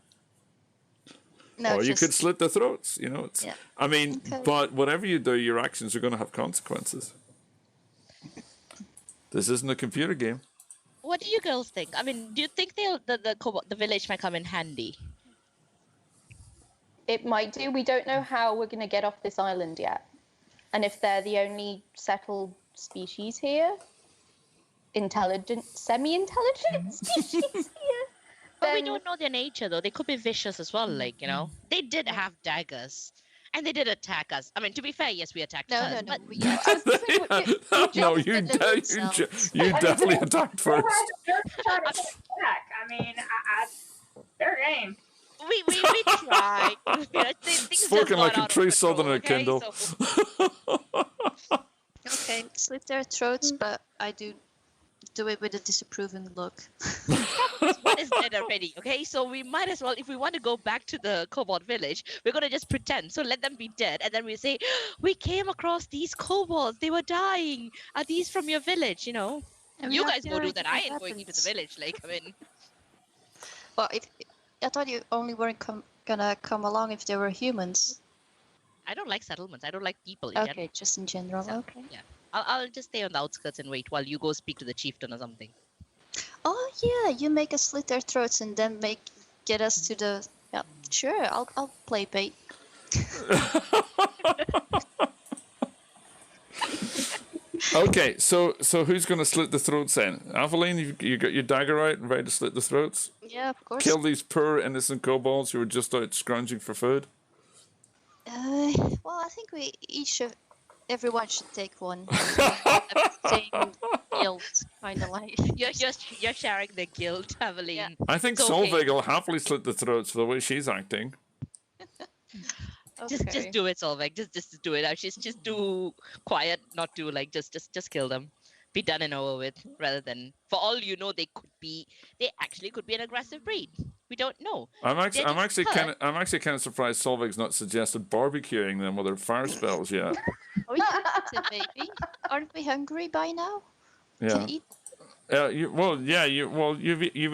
No, or you just could slit their throats. You know, it's. Yeah. I mean, Okay. but whatever you do, your actions are going to have consequences. This isn't a computer game. What do you girls think? I mean, do you think the village might come in handy? It might do. We don't know how we're going to get off this island yet. And if they're the only settled species here, semi-intelligent species here, But we then don't know their nature, though. They could be vicious as well, like, you know. They did have daggers, and they did attack us. I mean, to be fair, yes, we attacked no, her, no, no. but We, No, jumped you in the woods, you definitely attacked first. They're trying to get back. I mean, they're game. we tried. You know, things Spoken just like got a out of true control, Southerner, okay? Kendall. So, Okay, slit their throats, but I do it with a disapproving look. one is dead already, okay? So we might as well, if we want to go back to the kobold village, we're gonna just pretend. So let them be dead, and then we say, we came across these kobolds. They were dying. Are these from your village? You know, And we you have guys go do that. I their ain't going into the weapons. village. Like, I mean, Well, I thought you only weren't gonna come along if they were humans. I don't like settlements. I don't like people in general. Okay, just in general. So, Okay. yeah. I'll just stay on the outskirts and wait while you go speak to the chieftain or something. Oh yeah, you make us slit their throats and then get us to the. Yeah, sure. I'll play bait. Okay, so who's going to slit the throats then? Aveline, you got your dagger out and ready to slit the throats? Yeah, of course. Kill these poor innocent kobolds who were just out scrounging for food? Well, I think everyone should take one. Same guilt, kind of like. You're sharing the guilt, Aveline. Yeah. I think It's okay. Solveig will happily slit the throats for the way she's acting. Just Okay. do it, Solveig. Just do it. Just do quiet, not do like just kill them. Be done and over with, rather than, for all you know, they actually could be an aggressive breed. We don't know. I'm actually They're just kind of surprised Solveig's not suggested barbecuing them with their fire spells yet. Oh, yeah, maybe. Aren't we hungry by now? Yeah. To eat? You've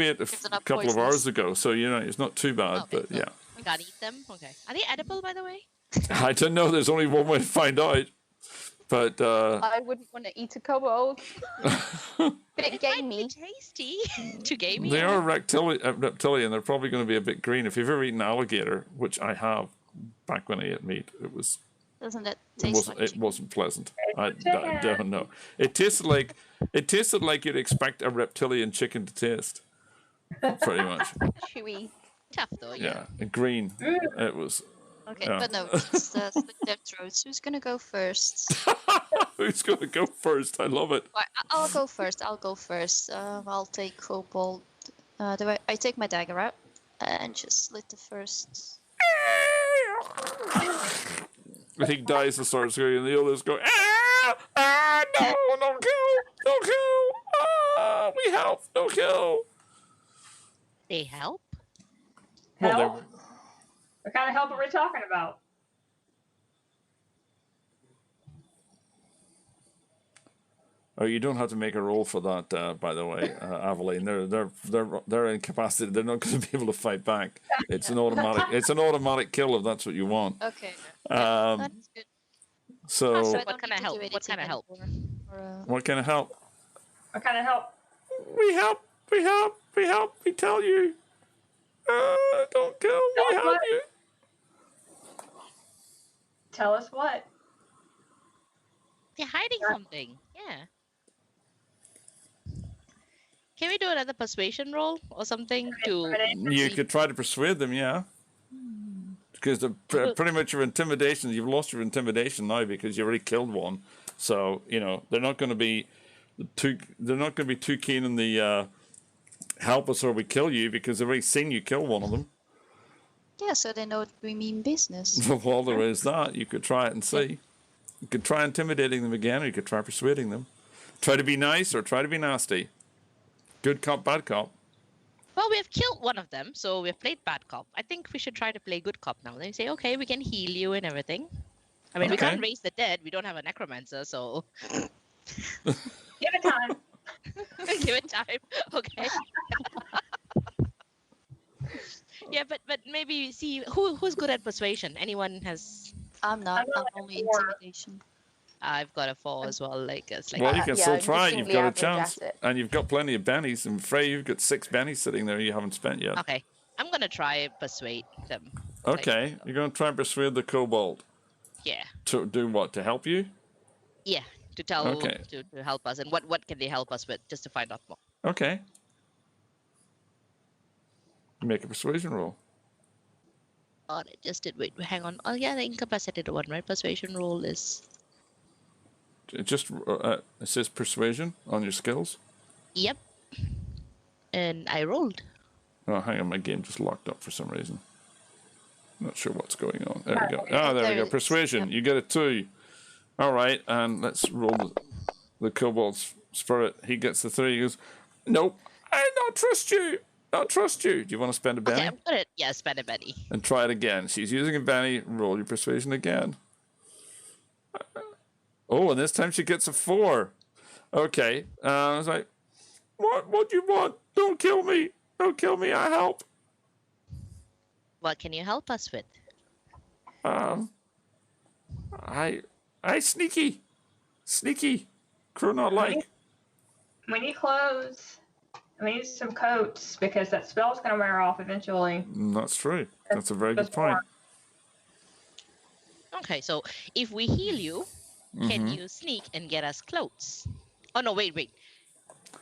ate If they're not couple of poisonous. hours ago, so you know it's not too bad. Okay, But so yeah, we can't eat them. Okay. Are they edible, by the way? I don't know. There's only one way to find out. But I wouldn't want to eat a kobold. Bit It might gamey. be tasty. Too gamey. they yeah. are reptilian. They're probably going to be a bit green. If you've ever eaten alligator, which I have, back when I ate meat, Doesn't it it taste like chicken? wasn't pleasant. I chicken. don't know. It tasted like you'd expect a reptilian chicken to taste. Pretty much. Chewy. Tough though. Yeah. Yeah, green. It was. Okay, Yeah. but no, just slit their throats. Who's gonna go first? Who's going to go first? I love it. Right, I'll go first. I'll take kobold. I take my dagger out and just slit the first. He dies and starts screaming, and the others go, no, don't kill, we help, don't kill. They help. Well, Help? What kind of help are we talking about? Oh, you don't have to make a roll for that, by the way, Aveline. They're incapacitated. They're not going to be able to fight back. It's an automatic kill if that's what you want. Okay, that's good. So, So I What don't kind need of to help? do What kind of anything help? anymore, what kind of help? What kind of help? We help. We tell you. Don't kill. We help you. Tell us what. They're hiding something. Yeah. Can we do another persuasion roll or something to? You could try to persuade them, yeah. Because pretty much your intimidation, you've lost your intimidation now because you already killed one. So you know they're not going to be too keen on the help us or we kill you because they've already seen you kill one of them. Yeah, so they know we mean business. Well, there is that. You could try it and see. You could try intimidating them again, or you could try persuading them. Try to be nice or try to be nasty. Good cop, bad cop. Well, we have killed one of them, so we have played bad cop. I think we should try to play good cop now. Then say, okay, we can heal you and everything. I mean, we Okay. can't raise the dead. We don't have a necromancer, so Give it time. give it time. Okay. Yeah, but maybe see who's good at persuasion. Anyone has? I'm not. I'm I'm not only a 4. intimidation. I've got a 4 as well. Like it's like Well, you can yeah, still I'm try. just You've singly got a average chance, at it. and you've got plenty of bennies. And Frey, you've got 6 bennies sitting there you haven't spent yet. okay. I'm gonna try persuade them. Like, Okay, you're going to try and persuade the kobold yeah. to do what? To help you? Yeah. To tell Okay. to help us, and what can they help us with, just to find out more. Okay. Make a persuasion roll. Oh, I just did. Wait, hang on. Oh yeah, the incapacitated one, right? Persuasion roll is. It just it says persuasion on your skills. Yep. And I rolled. Oh, hang on, my game just locked up for some reason. Not sure what's going on. There we go. Okay. Ah, there we There go. it is. Persuasion. Yep. You get a 2. All right, and let's roll the kobold's spirit. He gets the 3. He goes, nope, I don't trust you. Don't trust you. Do you want to spend a Okay, penny? I'm gonna spend a penny. And try it again. She's using a penny. Roll your persuasion again. Oh, and this time she gets a 4. Okay. I was like, what do you want? Don't kill me. Don't kill me. I help. What can you help us with? I sneaky. Crew not like. We need clothes. We need some coats because that spell's going to wear off eventually. That's true. That's a very good Just point. warm. Okay, so if we heal you, can you sneak and get us clothes? Oh no, wait.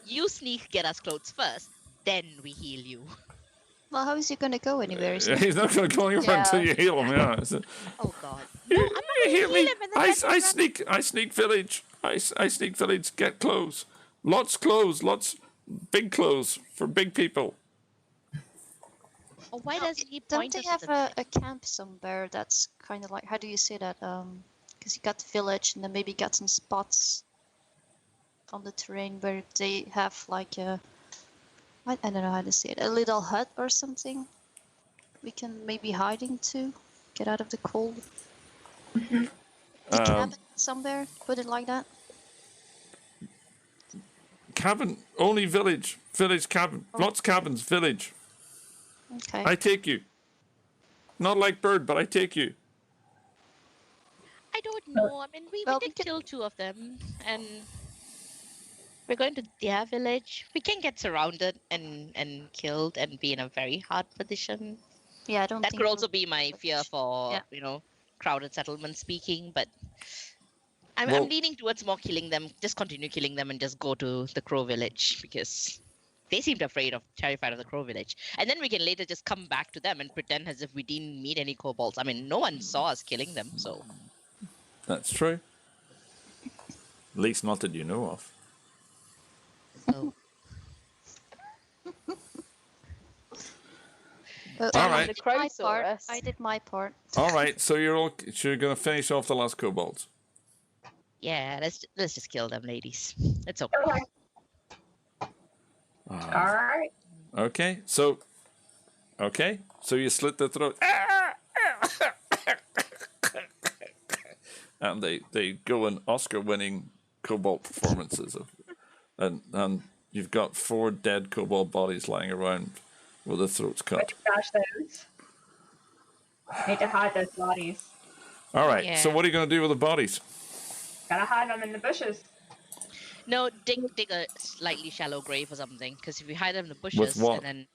You sneak, get us clothes first, then we heal you. Well, how is he gonna go anywhere? Is he? He's not going to go anywhere Yeah. until you heal him. Yeah. Oh god. No, I'm not You gonna hear heal me? him and then let him run. I sneak village. I sneak village. Get clothes. Lots clothes. Lots big clothes for big people. Oh, why doesn't he Don't point they us have to the a camp somewhere that's kind of like, how do you say that? Because you got the village and then maybe got some spots on the terrain where they have like I don't know how to say it, a little hut or something. We can maybe hide into, get out of the cold. The cabin somewhere, put it like that. Cabin only village. Village cabin. Lots cabins. Village. Okay. I take you. Not like bird, but I take you. I don't know. I mean, we Well, did we could- kill 2 of them, and we're going to their village. We can get surrounded and killed and be in a very hard position. Yeah, I don't That think could we'll also be my much. fear for, Yeah. crowded settlement speaking, but I'm Well- leaning towards more killing them. Just continue killing them and just go to the Crow village because they seemed terrified of the Crow village. And then we can later just come back to them and pretend as if we didn't meet any kobolds. I mean, no one saw us killing them, so. That's true. At least not that you know of. so. But All I right. did The my part. Crosaurus. I did my part. All right, so you're going to finish off the last kobolds. Yeah, let's just kill them, ladies. It's okay. Okay. All right. Okay, so you slit the throat. And they go in Oscar-winning kobold performances and you've got 4 dead kobold bodies lying around with their throats cut. Gosh, those. Need to hide those bodies. All right, so Yeah. what are you going to do with the bodies? Gotta hide them in the bushes. No, dig a slightly shallow grave or something. Because if we hide them in the bushes, what? and then,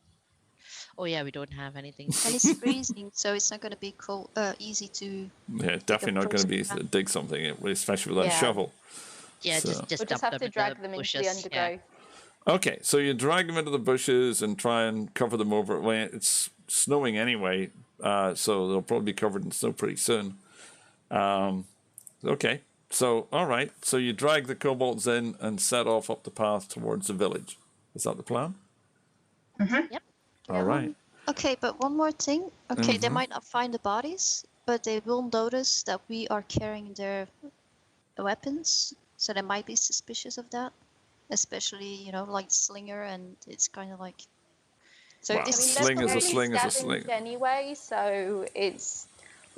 oh yeah, we don't have anything. And it's freezing, so it's not going to be cold, easy to. Yeah, definitely not going to be frozen dig something, especially with a Yeah. shovel. Yeah, So- just We'll dump just have them to in drag the them into bushes. the undergrowth. Okay, so you drag them into the bushes and try and cover them over. Well, it's snowing anyway, so they'll probably be covered in snow pretty soon. Okay, so all right, so you drag the kobolds in and set off up the path towards the village. Is that the plan? Yep. All right. Okay, but one more thing. Okay, they might not find the bodies, but they will notice that we are carrying their weapons, so they might be suspicious of that. Especially, like Slinger, and it's kind of like. So Wow. this I mean, Sling they're is a probably sling is a scavenged sling. anyway, so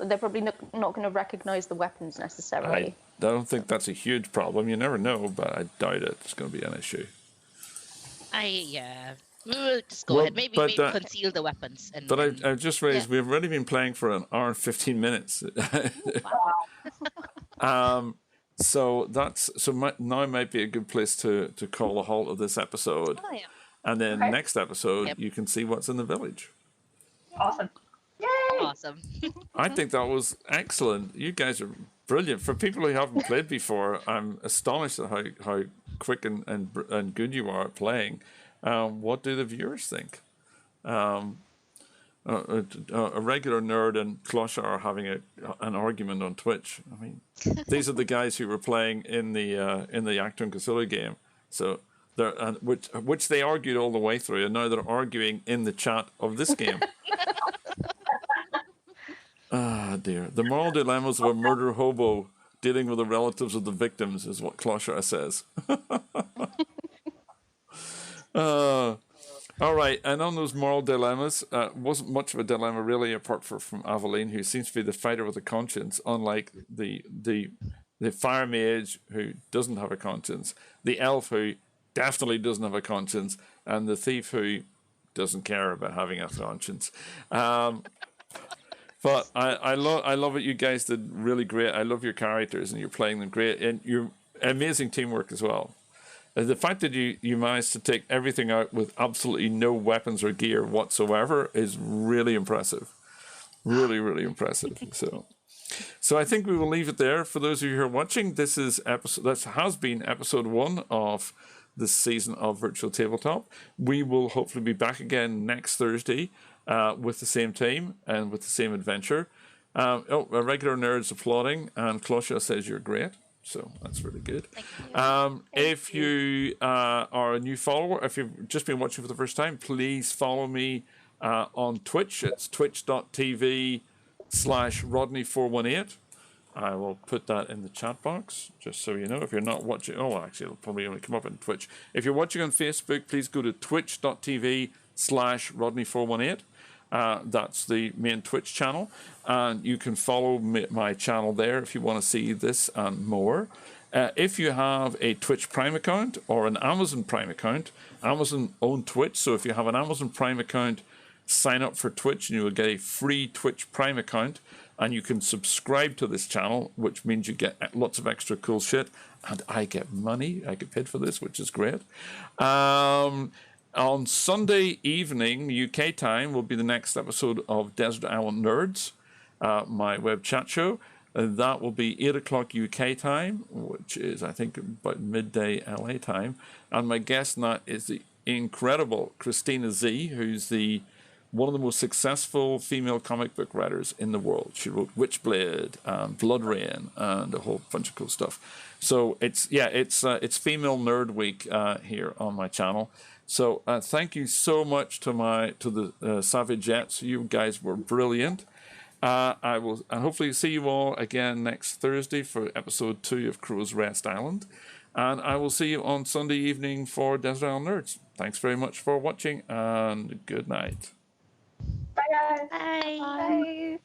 they're probably not going to recognize the weapons necessarily. I don't think that's a huge problem. You never know, but I doubt it's going to be an issue. Yeah. We'll just go Well, ahead. Maybe but, conceal the weapons. And, But and I just raised, yeah. we've already been playing for an hour and 15 minutes. So now might be a good place to call a halt of this episode. Oh, yeah. And then Okay. next episode, Yep. you can see what's in the village. Awesome. Yay! Awesome. I think that was excellent. You guys are brilliant. For people who haven't played before, I'm astonished at how quick and good you are at playing. What do the viewers think? A regular nerd and Clocher are having an argument on Twitch. I mean, these are the guys who were playing in the Actor and Cthulhu game. So they're which they argued all the way through, and now they're arguing in the chat of this game. Ah, dear. The moral dilemmas of a murder hobo dealing with the relatives of the victims is what Clocher says. All right, and on those moral dilemmas, wasn't much of a dilemma really, apart from Aveline, who seems to be the fighter with a conscience, unlike the fire mage who doesn't have a conscience, the elf who definitely doesn't have a conscience, and the thief who doesn't care about having a conscience. But I love it. You guys did really great. I love your characters, and you're playing them great, and you're amazing teamwork as well. The fact that you managed to take everything out with absolutely no weapons or gear whatsoever is really impressive. Really, really impressive. So I think we will leave it there. For those of you who are watching, this has been episode 1 of this season of Virtual Tabletop. We will hopefully be back again next Thursday with the same team and with the same adventure. A regular nerd's applauding, and Clocher says you're great. So that's really good. If you are a new follower, if you've just been watching for the first time, please follow me on Twitch. It's twitch.tv/Rodney418. I will put that in the chat box, just so you know. If you're not watching, actually, it'll probably only come up on Twitch. If you're watching on Facebook, please go to twitch.tv/Rodney418. That's the main Twitch channel, and you can follow my channel there if you want to see this and more. If you have a Twitch Prime account or an Amazon Prime account, Amazon own Twitch, so if you have an Amazon Prime account, sign up for Twitch and you will get a free Twitch Prime account, and you can subscribe to this channel, which means you get lots of extra cool shit, and I get money. I get paid for this, which is great. On Sunday evening, UK time, will be the next episode of Desert Island Nerds, my web chat show. That will be 8 o'clock UK time, which is, I think, about midday LA time. And my guest on that is the incredible Christina Z, who's one of the most successful female comic book writers in the world. She wrote Witchblade and Blood Rain and a whole bunch of cool stuff. So it's Female Nerd Week here on my channel. So thank you so much to the Savagettes. You guys were brilliant. I will hopefully see you all again next Thursday for episode 2 of Crow's Rest Island. And I will see you on Sunday evening for Desert Island Nerds. Thanks very much for watching, and good night. Bye, guys. Bye. Bye.